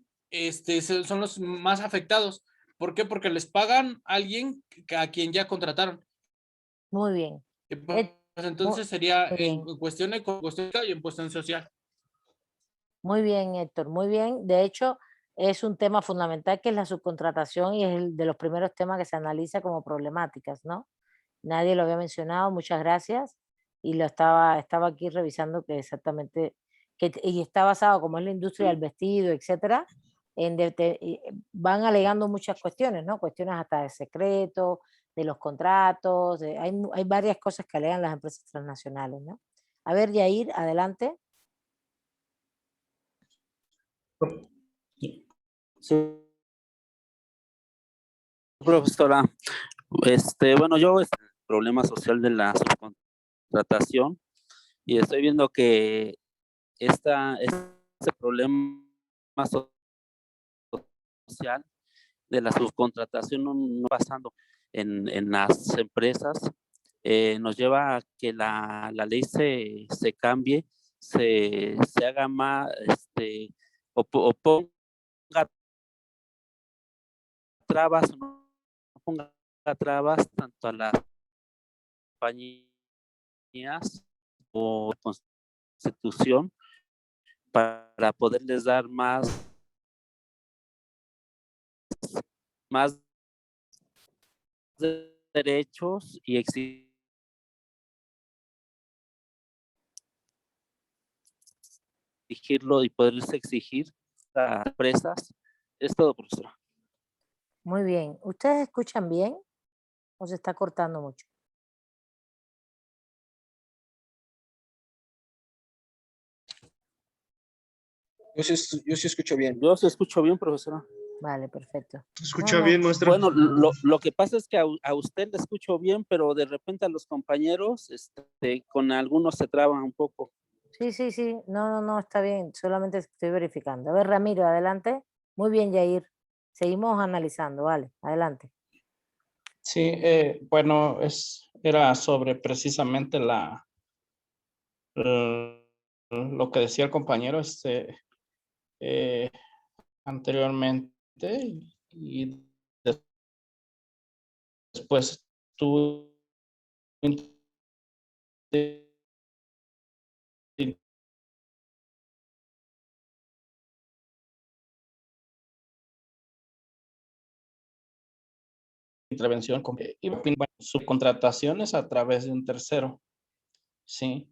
son los más afectados. ¿Por qué? Porque les pagan a alguien a quien ya contrataron. Muy bien. Pues, entonces sería muy bien. en cuestión económica y en cuestión social. Muy bien, Héctor, muy bien. De hecho, es un tema fundamental que es la subcontratación y es el de los primeros temas que se analiza como problemáticas, ¿no? Nadie lo había mencionado, muchas gracias. Y estaba aquí revisando que exactamente, y está basado, como es la industria del vestido, etcétera, van alegando muchas cuestiones, ¿no? Cuestiones hasta de secreto, de los contratos, hay varias cosas que alegan las empresas transnacionales, ¿no? A ver, Yair, adelante. Sí, profesora. Bueno, yo el problema social de la subcontratación y estoy viendo que este problema social de la subcontratación no pasando en las empresas, nos lleva a que la ley se cambie, se haga más, o ponga trabas, o no ponga trabas tanto a las compañías o constitución para poderles dar más derechos y exigirlo y poderles exigir a empresas. Es todo, profesora. Muy bien. ¿Ustedes escuchan bien o se está cortando mucho? Yo sí escucho bien. Yo se escucho bien, profesora. Vale, perfecto. ¿Se escucha No, bien, maestra? Bueno, lo que pasa es que a usted le escucho bien, pero de repente a los compañeros, con algunos se traban un poco. Sí. No, está bien. Solamente estoy verificando. A ver, Ramiro, adelante. Muy bien, Yair. Seguimos analizando, vale. Adelante. Sí, bueno, era sobre precisamente lo que decía el compañero eh, anteriormente y después tu intervención y subcontrataciones a través de un tercero, ¿sí?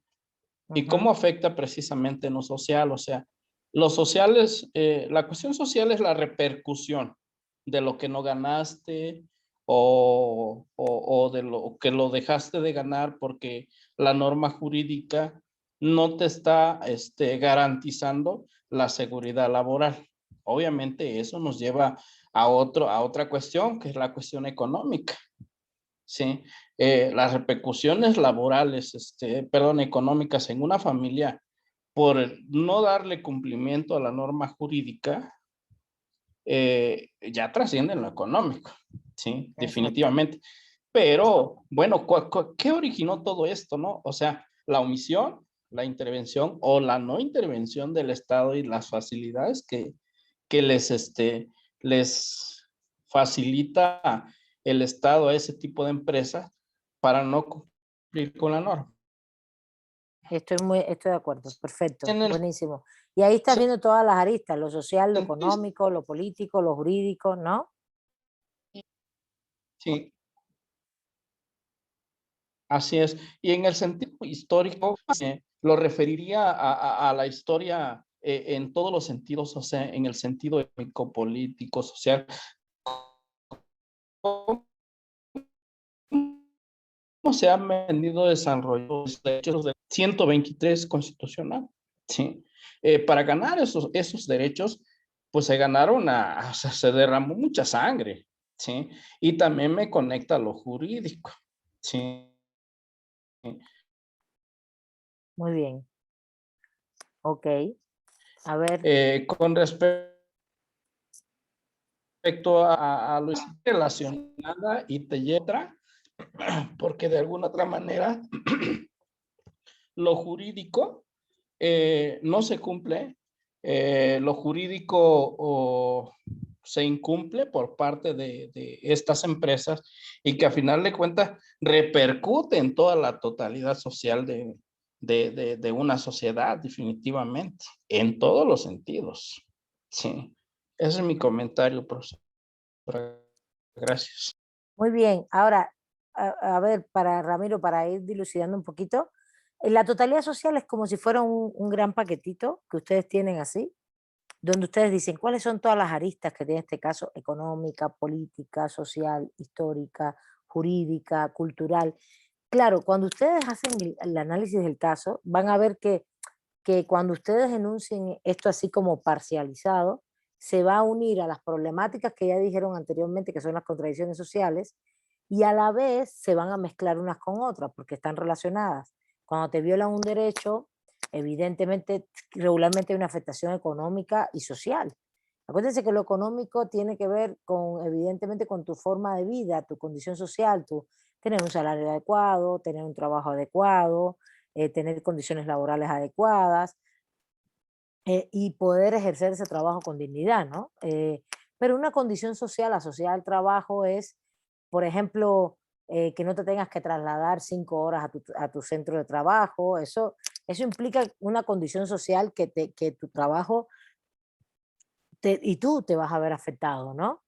¿Y cómo afecta precisamente en lo social? O sea, los sociales, la cuestión social es la repercusión de lo que no ganaste o de lo que lo dejaste de ganar porque la norma jurídica no te está garantizando la seguridad laboral. Obviamente eso nos lleva a otra cuestión, que es la cuestión económica. Sí, las repercusiones laborales, económicas en una familia por no darle cumplimiento a la norma jurídica, ya trascienden lo económico, sí, definitivamente. Pero, bueno, ¿qué originó todo esto, no? O sea, la omisión, la intervención o la no intervención del Estado y las facilidades que les facilita el Estado a ese tipo de empresas para no cumplir con la norma. Estoy de acuerdo. Perfecto. Buenísimo. Y ahí estás viendo todas las aristas, lo social, lo económico, lo político, lo jurídico, ¿no? Sí. Así es. Y en el sentido histórico, lo referiría a la historia en todos los sentidos, o sea, en el sentido económico, político, social. ¿Cómo se han venido desarrollando los derechos del 123 constitucional? Sí. Para ganar esos derechos, pues se ganaron, o sea, se derramó mucha sangre, ¿sí? Y también me conecta a lo jurídico, ¿sí? Muy bien. Ok. A ver. Con respecto a lo relacionada y te lleva, porque de alguna otra manera lo jurídico no se cumple, lo jurídico se incumple por parte de estas empresas y que a final de cuentas repercute en toda la totalidad social de una sociedad, definitivamente, en todos los sentidos. Sí, ese es mi comentario, profesor. Gracias. Muy bien. Ahora, a ver, para Ramiro, para ir dilucidando un poquito, la totalidad social es como si fuera un gran paquetito que ustedes tienen así, donde ustedes dicen cuáles son todas las aristas que tiene este caso: económica, política, social, histórica, jurídica, cultural. Claro, cuando ustedes hacen el análisis del caso, van a ver que cuando ustedes enuncien esto así como parcializado, se va a unir a las problemáticas que ya dijeron anteriormente, que son las contradicciones sociales, y a la vez se van a mezclar unas con otras, porque están relacionadas. Cuando te violan un derecho, evidentemente, regularmente hay una afectación económica y social. Acuérdense que lo económico tiene que ver con, evidentemente, con tu forma de vida, tu condición social, tener un salario adecuado, tener un trabajo adecuado, tener condiciones laborales adecuadas y poder ejercer ese trabajo con dignidad, ¿no? Pero una condición social asociada al trabajo es, por ejemplo, que no te tengas que trasladar 5 horas a tu centro de trabajo. Eso implica una condición social que tu trabajo y tú te vas a ver afectado, ¿no?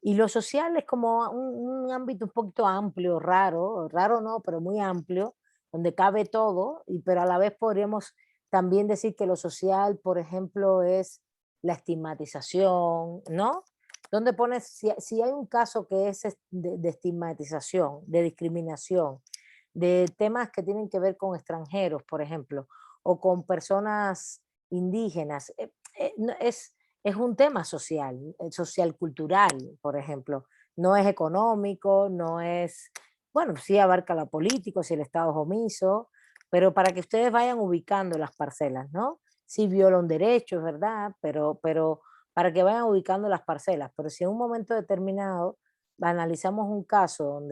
Y lo social es como un ámbito un poquito amplio, raro no, pero muy amplio, donde cabe todo, pero a la vez podríamos también decir que lo social, por ejemplo, es la estigmatización, ¿no? Donde pones, si hay un caso que es de estigmatización, de discriminación, de temas que tienen que ver con extranjeros, por ejemplo, o con personas indígenas, es un tema social, social cultural, por ejemplo. No es económico, no es, bueno, sí abarca lo político, si el Estado es omiso, pero para que ustedes vayan ubicando las parcelas, ¿no? Sí viola un derecho, es verdad, pero para que vayan ubicando las parcelas. Pero si en un momento determinado analizamos un caso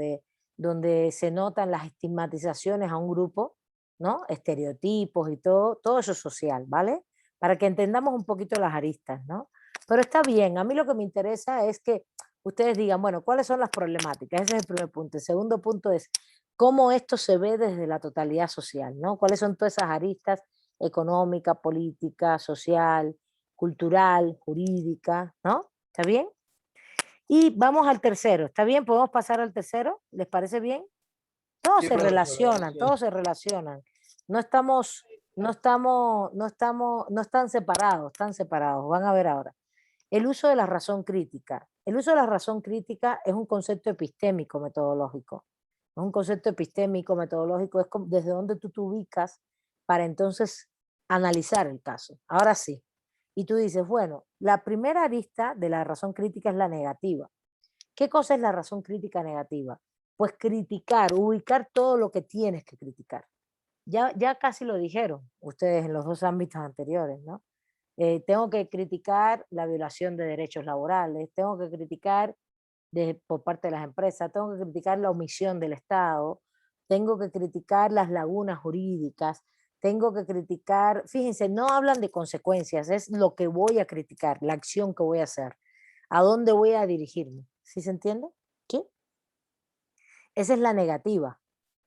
donde se notan las estigmatizaciones a un grupo, ¿no? Estereotipos y todo eso es social, ¿vale? Para que entendamos un poquito las aristas, ¿no? Pero está bien, a mí lo que me interesa es que ustedes digan, bueno, ¿cuáles son las problemáticas? Ese es el primer punto. El segundo punto es cómo esto se ve desde la totalidad social, ¿no? ¿Cuáles son todas esas aristas económica, política, social, cultural, jurídica, ¿no? ¿Está bien? Y vamos al tercero, ¿está bien? ¿Podemos pasar al tercero? ¿Les parece bien? Todos Sí, se profesora, relacionan, sí. todos se relacionan. No están separados, están separados. Van a ver ahora. El uso de la razón crítica. El uso de la razón crítica es un concepto epistémico metodológico. Es un concepto epistémico metodológico, es desde donde tú te ubicas para entonces analizar el caso. Ahora sí. Y tú dices, bueno, la primera arista de la razón crítica es la negativa. ¿Qué cosa es la razón crítica negativa? Pues criticar, ubicar todo lo que tienes que criticar. Ya casi lo dijeron ustedes en los dos ámbitos anteriores, ¿no? Tengo que criticar la violación de derechos laborales, tengo que criticar por parte de las empresas, tengo que criticar la omisión del Estado, tengo que criticar las lagunas jurídicas, tengo que criticar, fíjense, no hablan de consecuencias, es lo que voy a criticar, la acción que voy a hacer, a dónde voy a dirigirme. ¿Sí se entiende? ¿Sí? Esa es la negativa.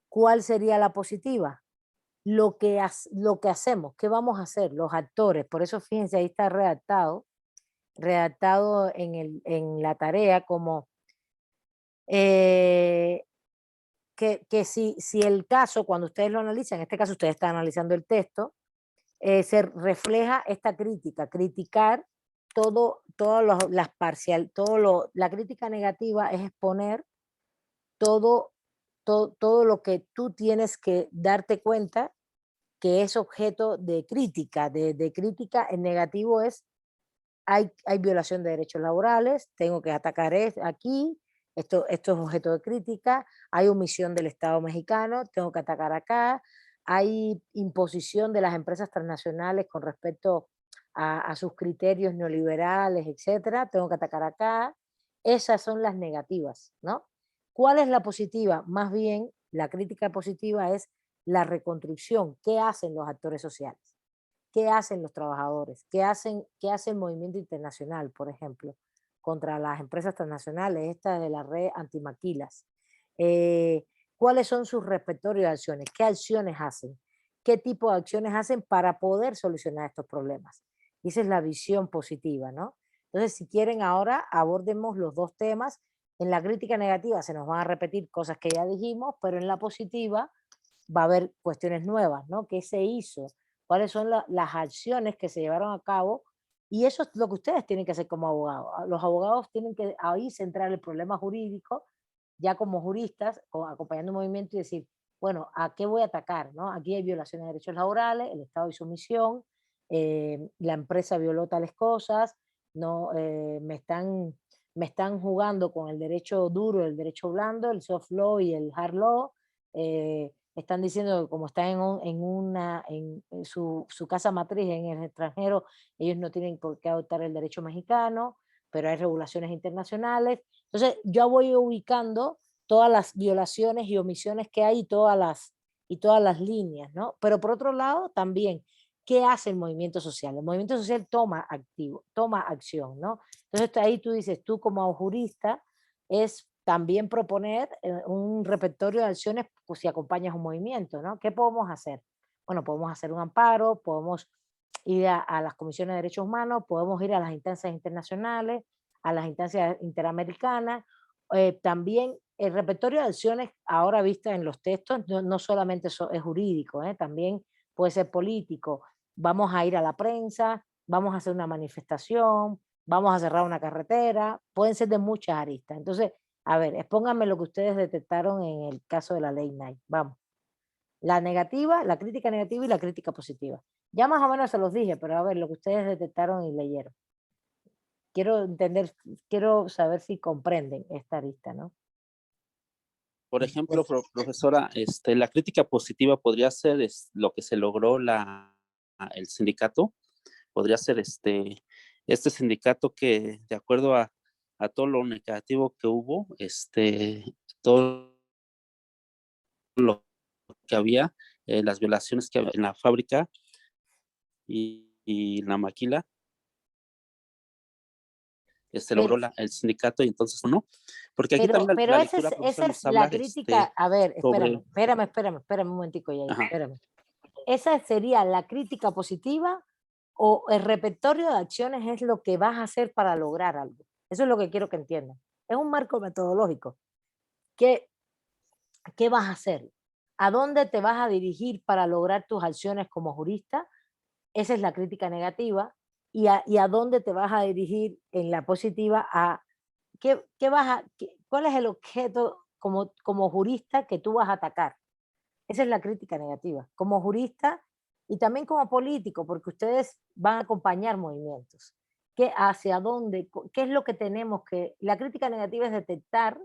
¿Cuál sería la positiva? Lo que hacemos, ¿qué vamos a hacer? Los actores, por eso fíjense, ahí está redactado en la tarea como que si el caso, cuando ustedes lo analizan, en este caso ustedes están analizando el texto, se refleja esta crítica, criticar la crítica negativa es exponer todo, todo lo que tú tienes que darte cuenta que es objeto de crítica, de crítica en negativo es, hay violación de derechos laborales, tengo que atacar aquí, esto es objeto de crítica, hay omisión del Estado mexicano, tengo que atacar acá, hay imposición de las empresas transnacionales con respecto a sus criterios neoliberales, etcétera, tengo que atacar acá. Esas son las negativas, ¿no? ¿Cuál es la positiva? Más bien, la crítica positiva es la reconstrucción. ¿Qué hacen los actores sociales? ¿Qué hacen los trabajadores? ¿Qué hace el movimiento internacional, por ejemplo, contra las empresas transnacionales, estas de la red antimaquilas? ¿Cuáles son sus repertorios de acciones? ¿Qué acciones hacen? ¿Qué tipo de acciones hacen para poder solucionar estos problemas? Y esa es la visión positiva, ¿no? Entonces, si quieren ahora abordemos los dos temas. En la crítica negativa se nos van a repetir cosas que ya dijimos, pero en la positiva va a haber cuestiones nuevas, ¿no? ¿Qué se hizo? ¿Cuáles son las acciones que se llevaron a cabo? Y eso es lo que ustedes tienen que hacer como abogados. Los abogados tienen que ahí centrar el problema jurídico, ya como juristas, acompañando un movimiento y decir, bueno, ¿a qué voy a atacar? ¿No? Aquí hay violaciones de derechos laborales, el Estado hizo omisión, la empresa violó tales cosas, no, me están jugando con el derecho duro, el derecho blando, el soft law y el hard law, están diciendo que como están en su casa matriz en el extranjero, ellos no tienen por qué adoptar el derecho mexicano, pero hay regulaciones internacionales. Entonces yo voy ubicando todas las violaciones y omisiones que hay y todas las líneas, ¿no? Pero por otro lado también, ¿qué hace el movimiento social? El movimiento social toma acción, ¿no? Entonces ahí tú dices, tú como jurista, es también proponer un repertorio de acciones pues, si acompañas un movimiento, ¿no? ¿Qué podemos hacer? Bueno, podemos hacer un amparo, podemos ir a las comisiones de derechos humanos, podemos ir a las instancias internacionales, a las instancias interamericanas. También el repertorio de acciones ahora vistas en los textos no solamente es jurídico, también puede ser político. Vamos a ir a la prensa, vamos a hacer una manifestación, vamos a cerrar una carretera, pueden ser de muchas aristas. Entonces, a ver, expónganme lo que ustedes detectaron en el caso de la ley Knight. Vamos. La negativa, la crítica negativa y la crítica positiva. Ya más o menos se los dije, pero a ver, lo que ustedes detectaron y leyeron. Quiero entender, quiero saber si comprenden esta arista, ¿no? Por ejemplo, profesora, la crítica positiva podría ser lo que se logró el sindicato, podría ser este sindicato que, de acuerdo a todo lo negativo que hubo, todo lo que había, las violaciones que había en la fábrica y la maquila, logró el sindicato y entonces no, porque aquí también pero la esa lectura, profesora, es nos habla la crítica, a ver, sobre... espérame un momentico, ya, Ajá. espérame. ¿Esa sería la crítica positiva o el repertorio de acciones es lo que vas a hacer para lograr algo? Eso es lo que quiero que entiendan. Es un marco metodológico. ¿Qué vas a hacer? ¿A dónde te vas a dirigir para lograr tus acciones como jurista? Esa es la crítica negativa. ¿Y a dónde te vas a dirigir en la positiva? ¿Cuál es el objeto como jurista que tú vas a atacar? Esa es la crítica negativa. Como jurista y también como político, porque ustedes van a acompañar movimientos. ¿Hacia dónde? ¿Qué es lo que tenemos que...? La crítica negativa es detectar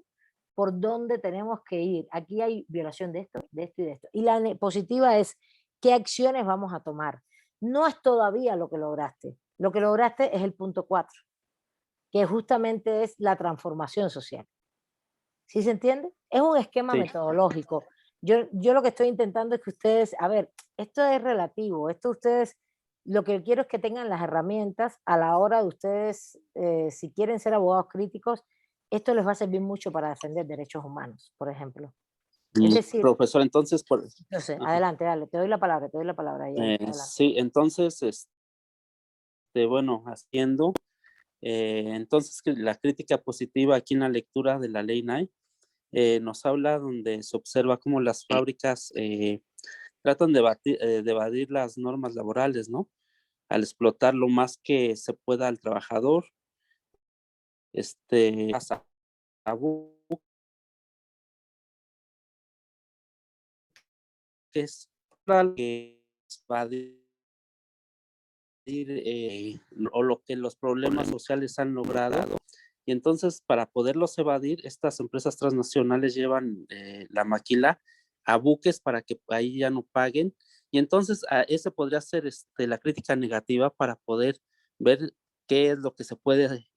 por dónde tenemos que ir. Aquí hay violación de esto, de esto y de esto. Y la positiva es qué acciones vamos a tomar. No es todavía lo que lograste. Lo que lograste es el punto 4, que justamente es la transformación social. ¿Sí se entiende? Es un esquema metodológico. Yo lo que estoy intentando es que ustedes, a ver, esto es relativo, esto ustedes, lo que quiero es que tengan las herramientas a la hora de ustedes, si quieren ser abogados críticos, esto les va a servir mucho para defender derechos humanos, por ejemplo. Es decir, profesor, entonces, adelante, dale, te doy la palabra ya. Sí, entonces, bueno, haciendo, entonces la crítica positiva aquí en la lectura de la ley Knight nos habla donde se observa cómo las fábricas tratan de evadir las normas laborales, ¿no? Al explotar lo más que se pueda al trabajador, que es evadir o lo que los problemas sociales han logrado. Y entonces, para poderlos evadir, estas empresas transnacionales llevan la maquila a buques para que ahí ya no paguen. Y entonces, ese podría ser la crítica negativa para poder ver qué es lo que se puede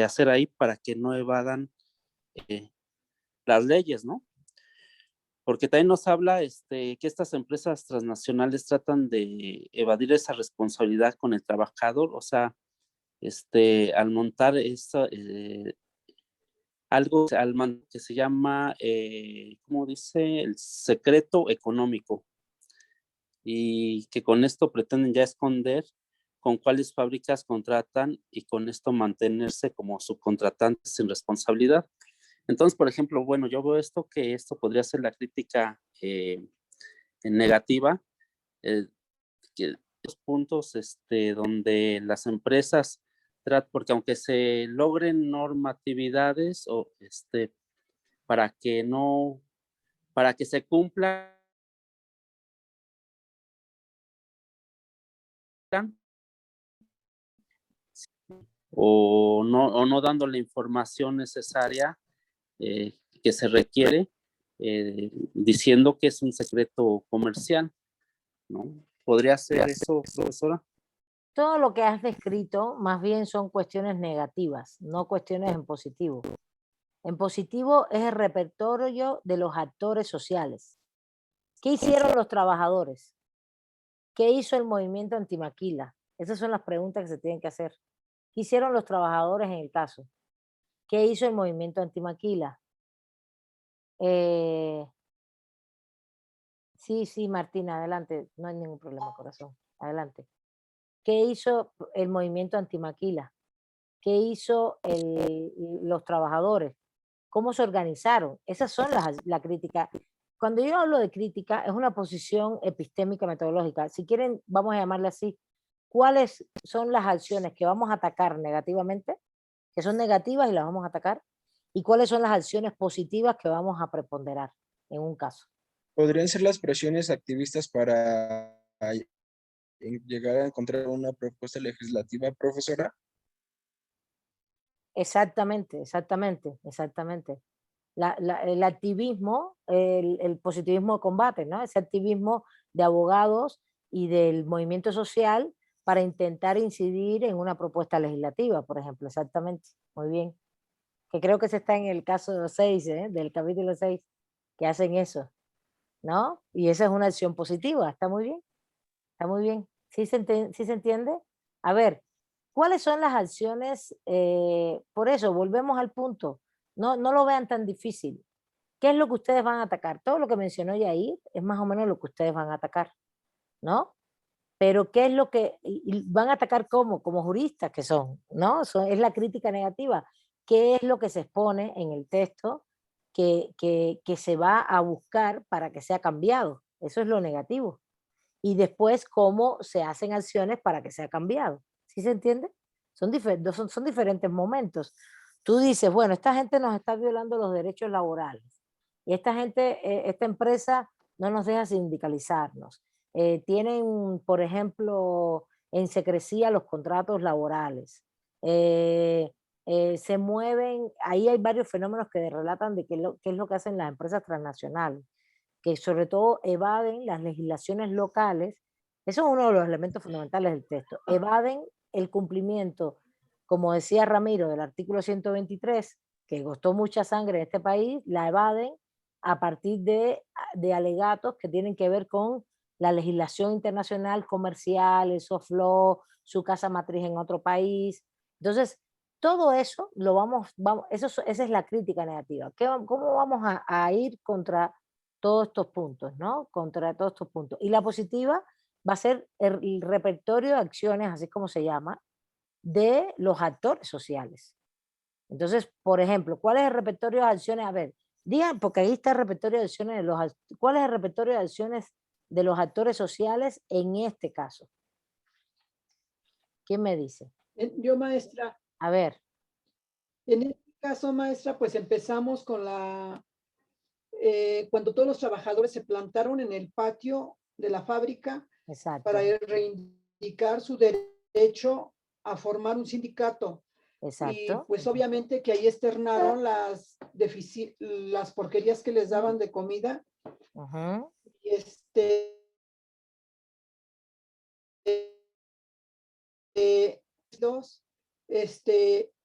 hacer ahí para que no evadan las leyes, ¿no? Porque también nos habla que estas empresas transnacionales tratan de evadir esa responsabilidad con el trabajador, o sea, al montar algo que se llama, ¿cómo dice? El secreto económico, y que con esto pretenden ya esconder con cuáles fábricas contratan y con esto mantenerse como subcontratantes sin responsabilidad. Entonces, por ejemplo, bueno, yo veo que esto podría ser la crítica negativa, que los puntos donde las empresas porque aunque se logren normatividades o para que se cumplan o no dando la información necesaria que se requiere, diciendo que es un secreto comercial, ¿no? ¿Podría ser eso, profesora? Todo lo que has descrito más bien son cuestiones negativas, no cuestiones en positivo. En positivo es el repertorio de los actores sociales. ¿Qué hicieron los trabajadores? ¿Qué hizo el movimiento antimaquila? Esas son las preguntas que se tienen que hacer. ¿Qué hicieron los trabajadores en el caso? ¿Qué hizo el movimiento antimaquila? Sí, Martina, adelante. No hay ningún problema, corazón. Adelante. ¿Qué hizo el movimiento antimaquila? ¿Qué hizo los trabajadores? ¿Cómo se organizaron? Esas son la crítica. Cuando yo hablo de crítica, es una posición epistémica metodológica. Si quieren, vamos a llamarla así. ¿Cuáles son las acciones que vamos a atacar negativamente? Que son negativas y las vamos a atacar. ¿Y cuáles son las acciones positivas que vamos a preponderar en un caso? ¿Podrían ser las presiones activistas para llegar a encontrar una propuesta legislativa, profesora? Exactamente, exactamente, exactamente. El activismo, el positivismo de combate, ¿no? Ese activismo de abogados y del movimiento social para intentar incidir en una propuesta legislativa, por ejemplo, exactamente. Muy bien. Que creo que se está en el caso 6, del capítulo 6, que hacen eso, ¿no? Y esa es una acción positiva, está muy bien, está muy bien. ¿Sí sí se entiende? A ver, ¿cuáles son las acciones? Por eso, volvemos al punto. No lo vean tan difícil. ¿Qué es lo que ustedes van a atacar? Todo lo que mencionó Yair es más o menos lo que ustedes van a atacar, ¿no? Pero ¿qué es lo que y van a atacar como juristas que son, ¿no? Es la crítica negativa. ¿Qué es lo que se expone en el texto que se va a buscar para que sea cambiado? Eso es lo negativo. Y después, ¿cómo se hacen acciones para que sea cambiado? ¿Sí se entiende? Son diferentes momentos. Tú dices, bueno, esta gente nos está violando los derechos laborales. Y esta gente, esta empresa no nos deja sindicalizarnos. Tienen, por ejemplo, en secrecía los contratos laborales. Se mueven, ahí hay varios fenómenos que relatan de qué es lo que hacen las empresas transnacionales, que sobre todo evaden las legislaciones locales. Eso es uno de los elementos fundamentales del texto. Evaden el cumplimiento, como decía Ramiro, del artículo 123, que costó mucha sangre en este país, la evaden a partir de alegatos que tienen que ver con la legislación internacional comercial, el soft law, su casa matriz en otro país. Entonces, todo eso esa es la crítica negativa. ¿Cómo vamos a ir contra todos estos puntos, ¿no? Contra todos estos puntos. Y la positiva va a ser el repertorio de acciones, así como se llama, de los actores sociales. Entonces, por ejemplo, ¿cuál es el repertorio de acciones? A ver, digan, porque ahí está el repertorio de acciones ¿cuál es el repertorio de acciones de los actores sociales en este caso? ¿Quién me dice? Yo, maestra. A ver. En este caso, maestra, pues empezamos con cuando todos los trabajadores se plantaron en el patio de la fábrica. Exacto. Para reivindicar su derecho a formar un sindicato. Exacto. Y pues obviamente que ahí externaron las porquerías que les daban de comida. Uh-huh. Y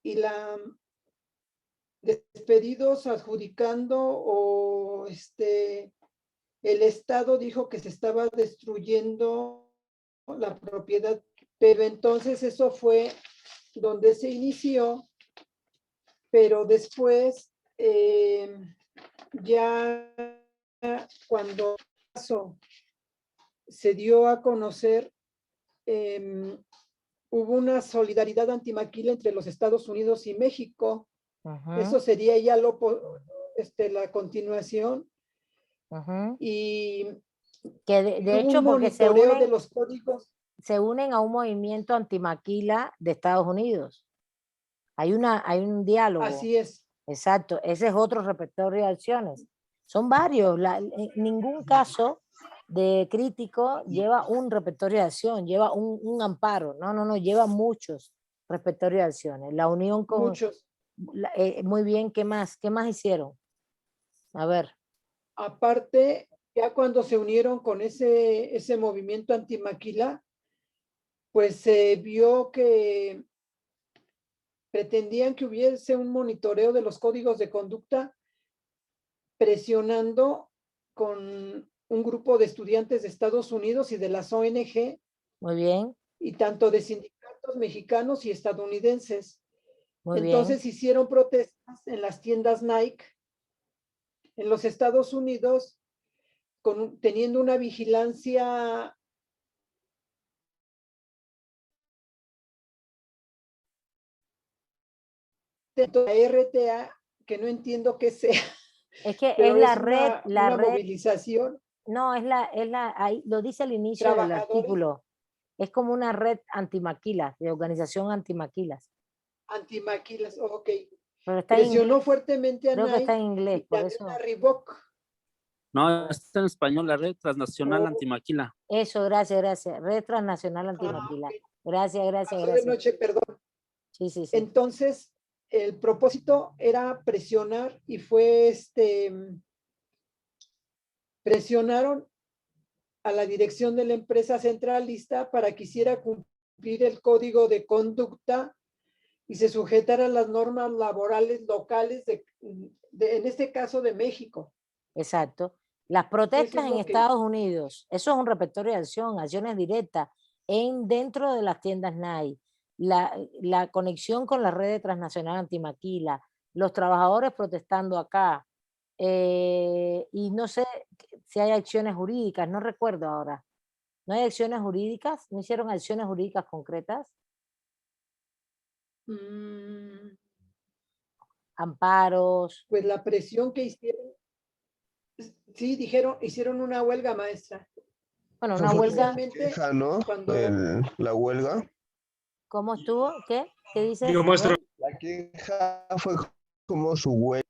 y despedidos adjudicando o el Estado dijo que se estaba destruyendo la propiedad, pero entonces eso fue donde se inició, pero después ya cuando se dio a conocer, hubo una solidaridad antimaquila entre los Estados Unidos y México. Uh-huh. Eso sería ya la continuación. Uh-huh. Y que de hecho porque de los códigos. Se unen a un movimiento antimaquila de Estados Unidos. Hay un diálogo. Así es. Exacto, ese es otro repertorio de acciones. Son varios, en ningún caso de crítico lleva un repertorio de acción, lleva un amparo, no, lleva muchos repertorios de acciones. La unión con... Muchos. Muy bien, ¿qué más hicieron? A ver. Aparte, ya cuando se unieron con ese movimiento antimaquila, pues se vio que pretendían que hubiese un monitoreo de los códigos de conducta, presionando con un grupo de estudiantes de Estados Unidos y de las ONG. Muy bien. Y tanto de sindicatos mexicanos y estadounidenses. Muy Entonces bien. hicieron protestas en las tiendas Nike en los Estados Unidos, teniendo una vigilancia la RTA, que no entiendo qué sea, Es que pero es la es red, una movilización. no, ahí lo dice al inicio del Trabajadores. artículo. Es como una red antimaquilas, de organización antimaquilas. Antimaquilas, ok. Pero está en Presionó inglés, fuertemente a creo que está en Nike inglés, y por también eso. a Reebok. No, está en español, la red transnacional Oh. antimaquila. Eso, gracias. Red Transnacional Antimaquila. ok. Gracias. Pasó de noche, perdón. Sí. Entonces, el propósito era presionar y fue presionaron a la dirección de la empresa centralista para que hiciera cumplir el código de conducta y se sujetara a las normas laborales locales en este caso de México. Exacto. Las protestas Eso es en lo que- Estados Unidos, eso es un repertorio de acción, acciones directas dentro de las tiendas Nike, la conexión con la red transnacional antimaquila, los trabajadores protestando acá, y no sé si hay acciones jurídicas, no recuerdo ahora. ¿No hay acciones jurídicas? ¿No hicieron acciones jurídicas concretas? Mm, Amparos. Pues la presión que hicieron, sí, hicieron una huelga, maestra. Bueno, Eso una fue huelga. como queja, ¿no? La huelga. ¿Cómo estuvo? ¿Qué dices? Digo, maestro, Abel? La queja fue como su huelga.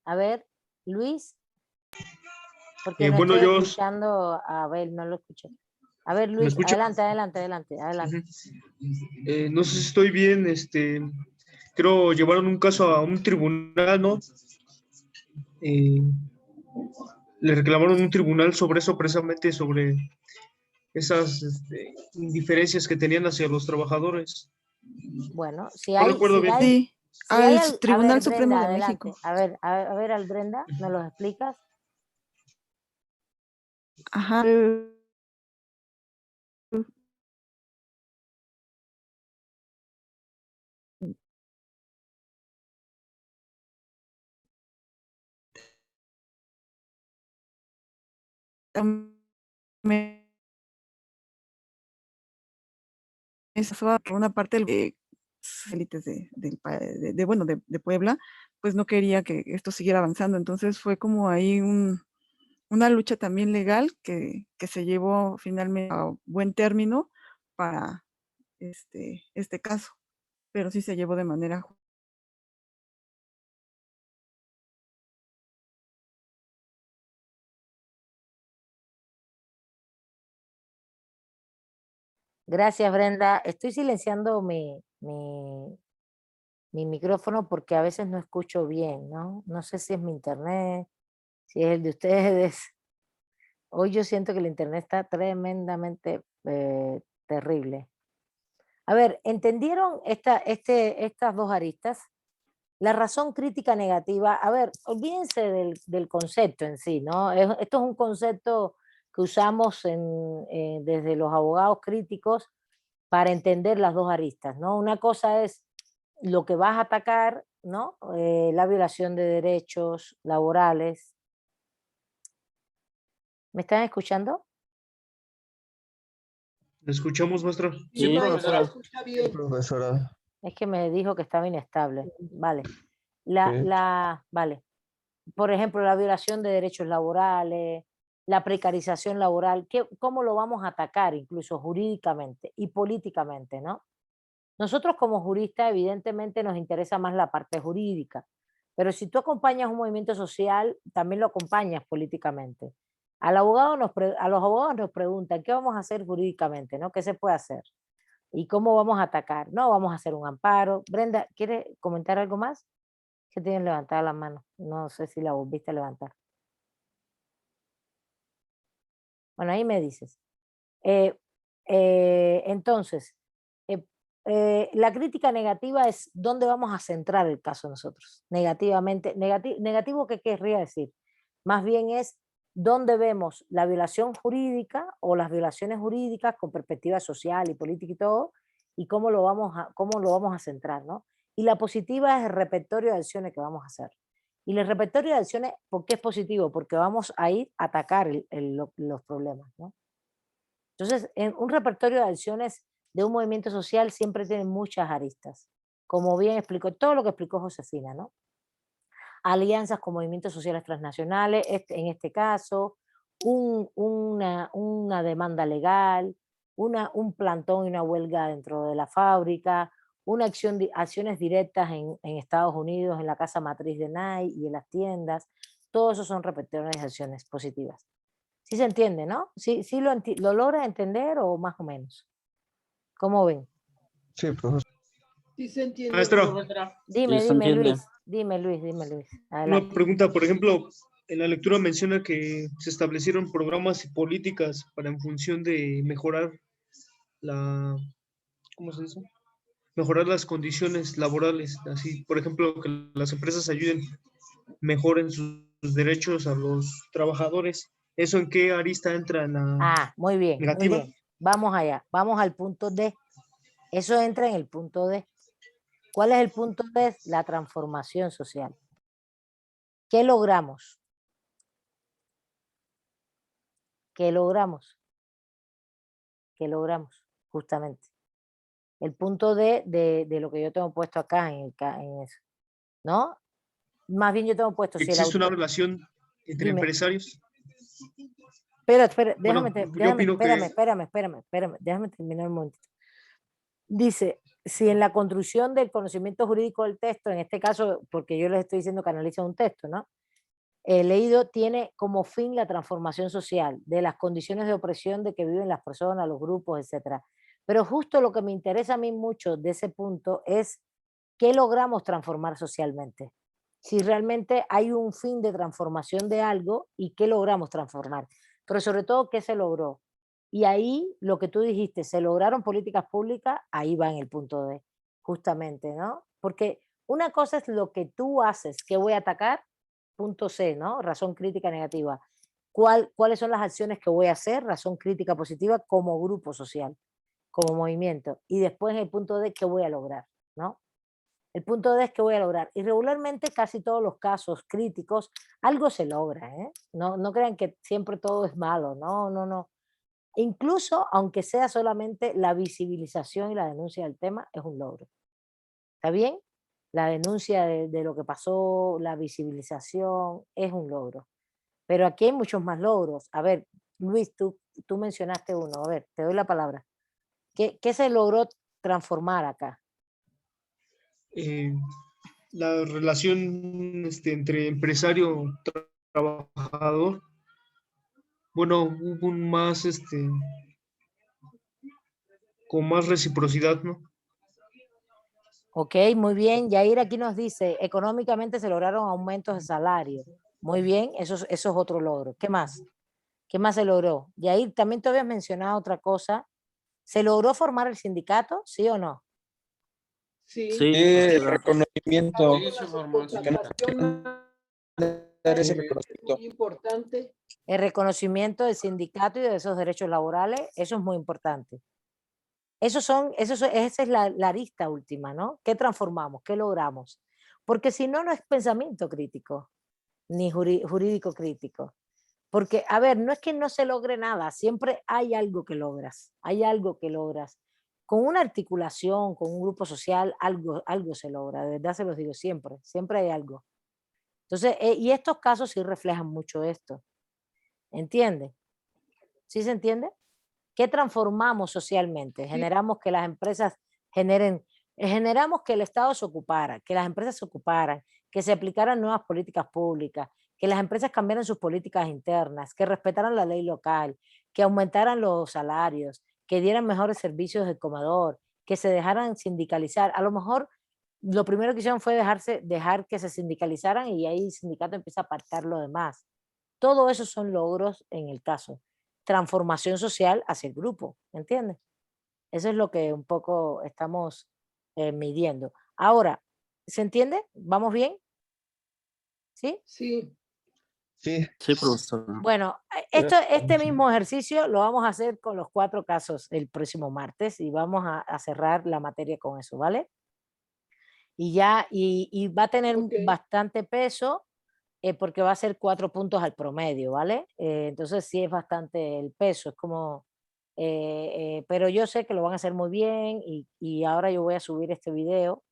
A ver, Luis, porque no bueno, estoy yo, escuchando a Abel, no lo escuché. A ver, ¿me Luis, escucha? adelante. No sé si estoy bien, creo llevaron un caso a un tribunal, ¿no? Le reclamaron un tribunal sobre eso, precisamente sobre esas diferencias que tenían hacia los trabajadores. Bueno, No recuerdo bien. Sí, si hay al a Tribunal ver, Supremo Brenda, de adelante. México. A ver, al Brenda, ¿me los explicas? Ajá. Esa fue por una parte élites de Puebla, pues no quería que esto siguiera avanzando. Entonces fue como ahí una lucha también legal que se llevó finalmente a buen término para este caso, pero sí se llevó de manera. Gracias, Brenda. Estoy silenciando mi micrófono porque a veces no escucho bien, ¿no? No sé si es mi internet, si es el de ustedes. Hoy yo siento que el internet está tremendamente terrible. A ver, ¿entendieron estas dos aristas? La razón crítica negativa, a ver, olvídense del concepto en sí, ¿no? Esto es un concepto que usamos desde los abogados críticos para entender las dos aristas, ¿no? Una cosa es lo que vas a atacar, ¿no? La violación de derechos laborales. ¿Me están escuchando? ¿Me escuchamos, maestra? Sí, maestra, profesora. escucha bien. Profesora. Es que me dijo que estaba inestable. Vale. Sí. Vale. Por ejemplo, la violación de derechos laborales, la precarización laboral, ¿cómo lo vamos a atacar incluso jurídicamente y políticamente, ¿no? Nosotros como juristas evidentemente nos interesa más la parte jurídica, pero si tú acompañas un movimiento social, también lo acompañas políticamente. A los abogados nos preguntan, ¿qué vamos a hacer jurídicamente? ¿No? ¿Qué se puede hacer? ¿Y cómo vamos a atacar? No, vamos a hacer un amparo. Brenda, ¿quiere comentar algo más? Que tienen levantada la mano. No sé si la volviste a levantar. Bueno, ahí me dices. Entonces, la crítica negativa es dónde vamos a centrar el caso nosotros. Negativamente, negativo, ¿qué querría decir? Más bien es dónde vemos la violación jurídica o las violaciones jurídicas con perspectiva social y política y todo, y cómo lo vamos a centrar, ¿no? Y la positiva es el repertorio de acciones que vamos a hacer. Y el repertorio de acciones, ¿por qué es positivo? Porque vamos a ir a atacar los problemas, ¿no? Entonces, en un repertorio de acciones de un movimiento social siempre tiene muchas aristas. Como bien explicó, todo lo que explicó Josefina, ¿no? Alianzas con movimientos sociales transnacionales, en este caso, una demanda legal, un plantón y una huelga dentro de la fábrica, acciones directas en Estados Unidos, en la casa matriz de Nike y en las tiendas. Todo eso son repetidores de acciones positivas. ¿Sí se entiende, no? ¿Sí lo logra entender o más o menos? ¿Cómo ven? Sí, profesor. Sí se entiende. Maestra, Profesora. Dime, Sí, se dime entiende. Luis. Dime Luis. una Adelante. pregunta, por ejemplo, en la lectura menciona que se establecieron programas y políticas para en función de mejorar ¿cómo se dice? Mejorar las condiciones laborales, así, por ejemplo, que las empresas ayuden, mejoren sus derechos a los trabajadores. ¿Eso en qué arista entra en la Ah, muy bien, muy negativa? bien. Vamos allá, vamos al punto D. Eso entra en el punto D. ¿Cuál es el punto D? La transformación social. ¿Qué logramos? ¿Qué logramos? ¿Qué logramos? Justamente. El punto D de lo que yo tengo puesto acá en eso. ¿No? Más bien yo tengo puesto... ¿Existe una relación entre Dime. empresarios? Espera, Bueno, yo opino espérame, déjame terminar un momentito. Dice, si en la construcción del conocimiento jurídico del texto, en este caso, porque yo les estoy diciendo que analizan un texto, ¿no? Leído tiene como fin la transformación social de las condiciones de opresión de que viven las personas, los grupos, etc. Pero justo lo que me interesa a mí mucho de ese punto es qué logramos transformar socialmente. Si realmente hay un fin de transformación de algo y qué logramos transformar. Pero sobre todo, ¿qué se logró? Y ahí lo que tú dijiste, se lograron políticas públicas, ahí va en el punto D, justamente, ¿no? Porque una cosa es lo que tú haces, que voy a atacar, punto C, ¿no? Razón crítica negativa. ¿Cuáles son las acciones que voy a hacer? Razón crítica positiva como grupo social, como movimiento. Y después en el punto D, ¿qué voy a lograr? ¿No? El punto D es que voy a lograr. Y regularmente casi todos los casos críticos, algo se logra, ¿eh? No crean que siempre todo es malo, no. Incluso aunque sea solamente la visibilización y la denuncia del tema, es un logro. ¿Está bien? La denuncia de lo que pasó, la visibilización, es un logro. Pero aquí hay muchos más logros. A ver, Luis, tú mencionaste uno. A ver, te doy la palabra. ¿Qué se logró transformar acá? La relación entre empresario trabajador, bueno, hubo más con más reciprocidad, ¿no? Ok, muy bien. Yair aquí nos dice, económicamente se lograron aumentos de salario. Muy bien, eso es otro logro. ¿Qué más? ¿Qué más se logró? Yair, también te habías mencionado otra cosa. ¿Se logró formar el sindicato? ¿Sí o no? Sí. Sí, El profesora. reconocimiento, Sí, se formó el que no sindicato. dar ese Es reconocimiento. muy importante. El reconocimiento del sindicato y de esos derechos laborales, eso es muy importante. Esa es la arista última, ¿no? ¿Qué transformamos? ¿Qué logramos? Porque si no, no es pensamiento crítico, ni jurídico crítico. Porque, a ver, no es que no se logre nada, siempre hay algo que logras, hay algo que logras. Con una articulación, con un grupo social, algo se logra, de verdad se los digo siempre hay algo. Entonces, y estos casos sí reflejan mucho esto, ¿entiende? ¿Sí se entiende? ¿Qué transformamos socialmente? Generamos que las empresas generamos que el Estado se ocupara, que las empresas se ocuparan, que se aplicaran nuevas políticas públicas, que las empresas cambiaran sus políticas internas, que respetaran la ley local, que aumentaran los salarios, que dieran mejores servicios de comedor, que se dejaran sindicalizar. A lo mejor lo primero que hicieron fue dejar que se sindicalizaran y ahí el sindicato empieza a apartar lo demás. Todo eso son logros en el caso. Transformación social hacia el grupo, ¿entiendes? Eso es lo que un poco estamos midiendo. Ahora, ¿se entiende? ¿Vamos bien? ¿Sí? Sí. Sí, Sí, profesora. Bueno, este mismo ejercicio lo vamos a hacer con los 4 casos el próximo martes y vamos a cerrar la materia con eso, ¿vale? Y ya, y va a tener Ok. bastante peso porque va a ser 4 puntos al promedio, ¿vale? Entonces sí es bastante el peso, es como pero yo sé que lo van a hacer muy bien y ahora yo voy a subir este video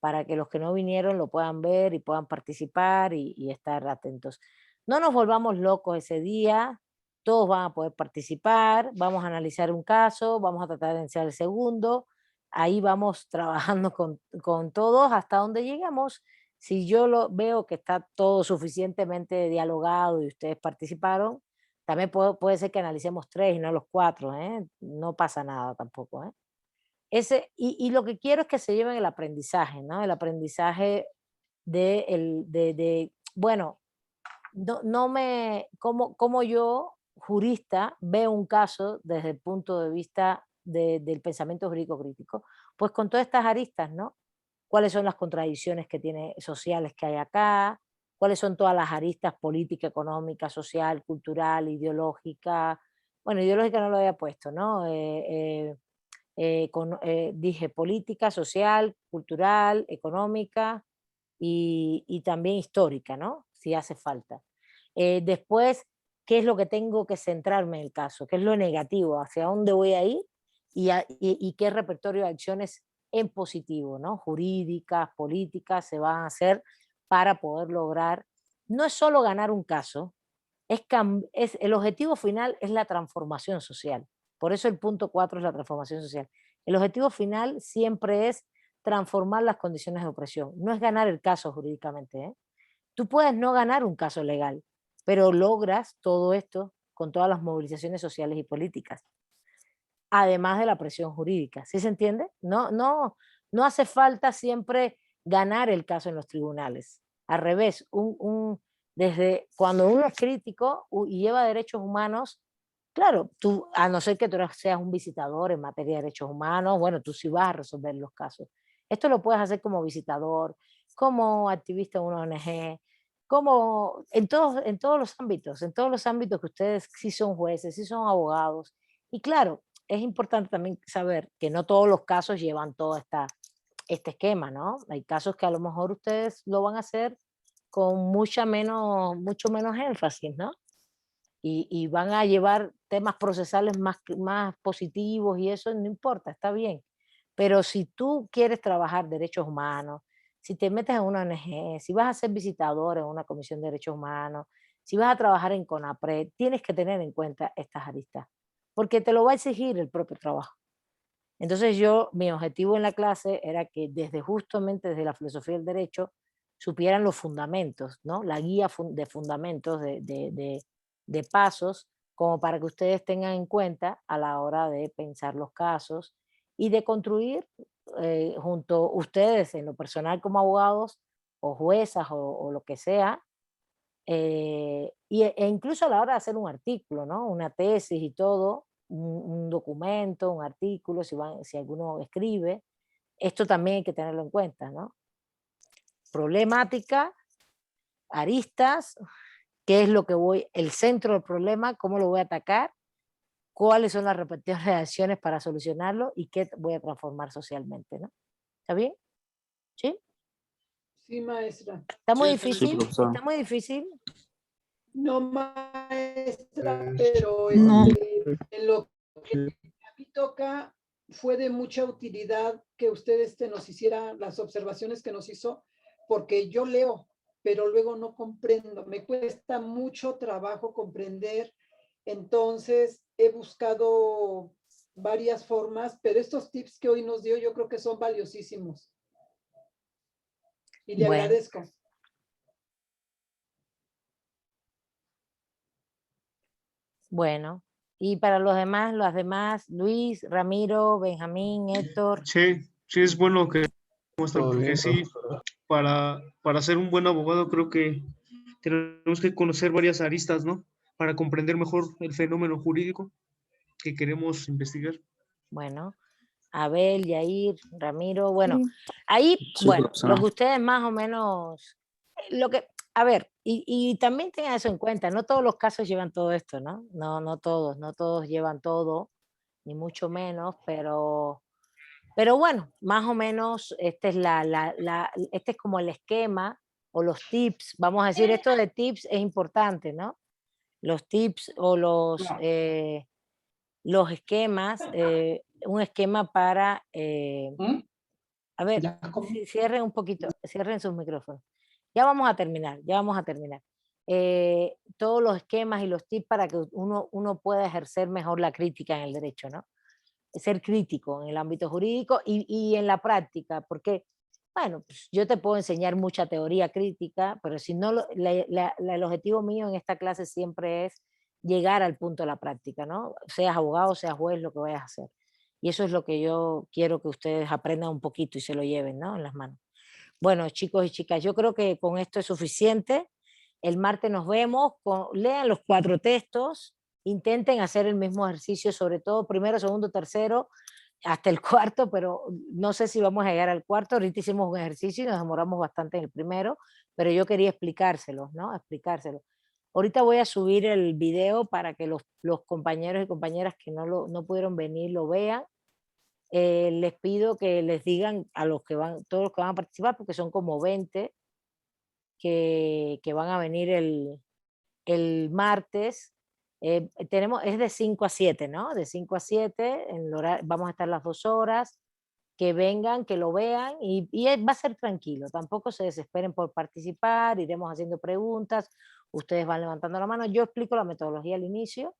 para que los que no vinieron lo puedan ver y puedan participar y estar atentos. No nos volvamos locos ese día, todos van a poder participar, vamos a analizar un caso, vamos a tratar de iniciar el segundo, ahí vamos trabajando con todos hasta donde llegamos. Si yo veo que está todo suficientemente dialogado y ustedes participaron, también puede ser que analicemos 3 y no los 4, ¿eh? No pasa nada tampoco, ¿eh? Y lo que quiero es que se lleven el aprendizaje, ¿no? El aprendizaje bueno, como yo, jurista, veo un caso desde el punto de vista del pensamiento jurídico crítico, pues con todas estas aristas, ¿no? ¿Cuáles son las contradicciones sociales que hay acá? ¿Cuáles son todas las aristas política, económica, social, cultural, ideológica? Bueno, ideológica no lo había puesto, ¿no? Dije política, social, cultural, económica y también histórica, ¿no? Si hace falta. Después, ¿qué es lo que tengo que centrarme en el caso? ¿Qué es lo negativo? ¿Hacia dónde voy a ir? Y qué repertorio de acciones en positivo, ¿no? Jurídicas, políticas, se van a hacer para poder lograr, no es solo ganar un caso, el objetivo final es la transformación social. Por eso el punto 4 es la transformación social. El objetivo final siempre es transformar las condiciones de opresión. No es ganar el caso jurídicamente, ¿eh? Tú puedes no ganar un caso legal, pero logras todo esto con todas las movilizaciones sociales y políticas, además de la presión jurídica. ¿Sí se entiende? No hace falta siempre ganar el caso en los tribunales. Al revés, desde cuando uno es crítico y lleva derechos humanos, claro, tú, a no ser que tú seas un visitador en materia de derechos humanos, bueno, tú sí vas a resolver los casos. Esto lo puedes hacer como visitador, como activista en una ONG, como en todos los ámbitos que ustedes sí son jueces, sí son abogados. Y claro, es importante también saber que no todos los casos llevan todo este esquema, ¿no? Hay casos que a lo mejor ustedes lo van a hacer con mucho menos énfasis, ¿no? Y van a llevar temas procesales más positivos y eso no importa, está bien. Pero si tú quieres trabajar derechos humanos, si te metes en una ONG, si vas a ser visitador en una comisión de derechos humanos, si vas a trabajar en CONAPRED, tienes que tener en cuenta estas aristas, porque te lo va a exigir el propio trabajo. Entonces mi objetivo en la clase era que justamente desde la filosofía del derecho supieran los fundamentos, ¿no? La guía de fundamentos de pasos, como para que ustedes tengan en cuenta a la hora de pensar los casos y de construir junto a ustedes en lo personal como abogados o juezas o lo que sea, e incluso a la hora de hacer un artículo, ¿no? Una tesis y todo, un documento, un artículo, si alguno escribe, esto también hay que tenerlo en cuenta, ¿no? Problemática, aristas, qué es lo que el centro del problema, cómo lo voy a atacar, cuáles son las respectivas reacciones para solucionarlo y qué voy a transformar socialmente, ¿no? ¿Está bien? ¿Sí? Sí, maestra. ¿Está muy Sí, difícil? profesor. ¿Está muy difícil? No, maestra, pero No. en lo que a mí toca fue de mucha utilidad que usted nos hiciera las observaciones que nos hizo, porque yo leo, pero luego no comprendo. Me cuesta mucho trabajo comprender. Entonces, he buscado varias formas, pero estos tips que hoy nos dio yo creo que son valiosísimos. Y le Bueno. agradezco. Bueno, y para los demás, Luis, Ramiro, Benjamín, Héctor. Sí, sí es bueno que muestra, Todo porque bien, sí, para ser un buen abogado creo que tenemos que conocer varias aristas, ¿no? Para comprender mejor el fenómeno jurídico que queremos investigar. Bueno, Abel, Yair, Ramiro, bueno, Sí. ahí, Sí, bueno, profesor. lo que ustedes más o menos, a ver, y también tengan eso en cuenta, no todos los casos llevan todo esto, ¿no? No todos llevan todo, ni mucho menos, pero bueno, más o menos este es como el esquema o los tips, vamos a decir, esto de tips es importante, ¿no? Los tips o los esquemas, un esquema para... a ver, cierren un poquito, cierren sus micrófonos. Ya vamos a terminar, ya vamos a terminar. Todos los esquemas y los tips para que uno pueda ejercer mejor la crítica en el derecho, ¿no? Ser crítico en el ámbito jurídico y en la práctica, porque, bueno, pues yo te puedo enseñar mucha teoría crítica, pero si no, el objetivo mío en esta clase siempre es llegar al punto de la práctica, ¿no? Seas abogado, seas juez, lo que vayas a hacer. Y eso es lo que yo quiero que ustedes aprendan un poquito y se lo lleven, ¿no? En las manos. Bueno, chicos y chicas, yo creo que con esto es suficiente. El martes nos vemos, lean los 4 textos, intenten hacer el mismo ejercicio, sobre todo primero, segundo, tercero, hasta el cuarto, pero no sé si vamos a llegar al cuarto. Ahorita hicimos un ejercicio y nos demoramos bastante en el primero, pero yo quería explicárselos, ¿no? Explicárselos. Ahorita voy a subir el video para que los compañeros y compañeras que no pudieron venir lo vean. Les pido que les digan a los que van, todos los que van a participar, porque son como 20 que van a venir el martes. Es de 5 a 7, ¿no? De 5 a 7, vamos a estar las 2 horas, que vengan, que lo vean y va a ser tranquilo, tampoco se desesperen por participar, iremos haciendo preguntas, ustedes van levantando la mano, yo explico la metodología al inicio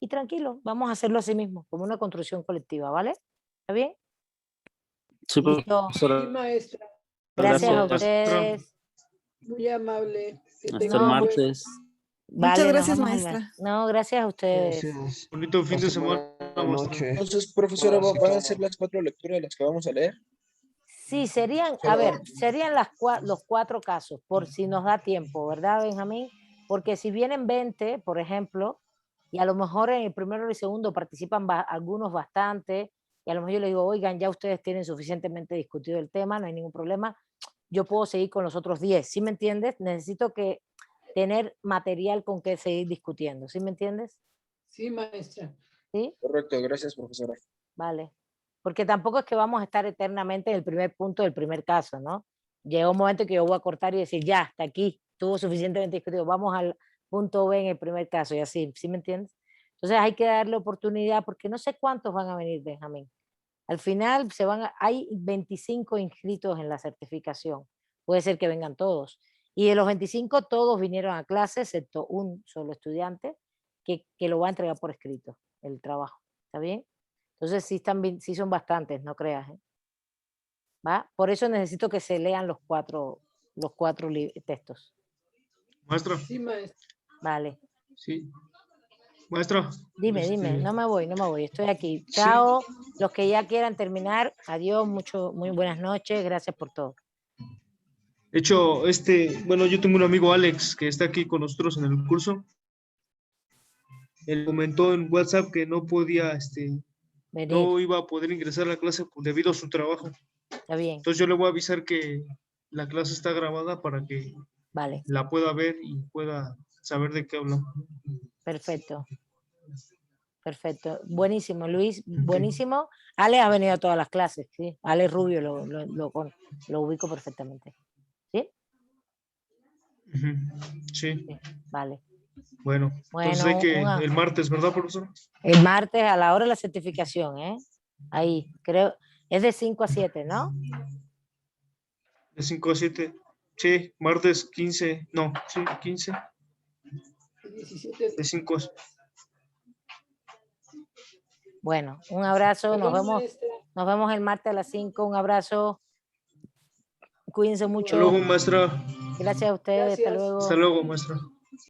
y tranquilo, vamos a hacerlo así mismo, como una construcción colectiva, ¿vale? ¿Está bien? Sí, Listo. profesora. Sí, maestra. Gracias a Gracias. ustedes. Muy amable. Que Hasta tengan el No, buen- martes. Muchas Vale, nos gracias, vemos maestra. No, gracias a ustedes. Gracias. Bonito fin de Pase semana, buenas maestra. noches. Entonces, profesora, Buenas y ¿van a todo. ser las 4 lecturas las que vamos a leer? Sí, serían, a ver, serían los 4 casos, por si nos da tiempo, ¿verdad, Benjamín? Porque si vienen 20, por ejemplo, y a lo mejor en el primero y el segundo participan algunos bastante, y a lo mejor yo les digo, oigan, ya ustedes tienen suficientemente discutido el tema, no hay ningún problema, yo puedo seguir con los otros 10, ¿sí me entiendes? Necesito tener material con que seguir discutiendo, ¿sí me entiendes? Sí, maestra. ¿Sí? Correcto, gracias, profesora. Vale. Porque tampoco es que vamos a estar eternamente en el primer punto del primer caso, ¿no? Llega un momento que yo voy a cortar y decir, ya, hasta aquí, estuvo suficientemente discutido, vamos al punto B en el primer caso y así, ¿sí me entiendes? Entonces hay que darle oportunidad porque no sé cuántos van a venir, Benjamín. Al final hay 25 inscritos en la certificación. Puede ser que vengan todos. Y de los 25, todos vinieron a clase, excepto un solo estudiante que lo va a entregar por escrito, el trabajo. ¿Está bien? Entonces sí son bastantes, no creas. ¿Va? Por eso necesito que se lean los cuatro textos. Maestra, Sí, maestra. Vale. sí. Maestra. Dime, no me voy, estoy aquí. Sí. Chao, los que ya quieran terminar, adiós, muy buenas noches, gracias por todo. De hecho, bueno, yo tengo un amigo Alex que está aquí con nosotros en el curso. Él comentó en WhatsApp que no podía, Venir, no iba a poder ingresar a la clase debido a su trabajo. está bien, Entonces yo le voy a avisar que la clase está grabada para que vale, la pueda ver y pueda saber de qué hablamos. perfecto. Perfecto, buenísimo, Luis, buenísimo. Ale ha venido a todas las clases, ¿sí? Ale Rubio lo ubico perfectamente. ¿Sí? Ujú, sí. Sí, vale. Bueno, entonces hay que el martes, ¿verdad, profesor? El martes a la hora de la certificación, ¿eh? Ahí, creo, es de 5 a 7, ¿no? De 5 a 7. Sí, martes 15, no, sí, 15. 17. De 5 a... Bueno, un abrazo, Perdón, maestra. nos vemos el martes a las 5, un abrazo. Cuídense mucho. Hasta luego, maestra. Gracias a ustedes, hasta Gracias. luego. Hasta luego, maestra.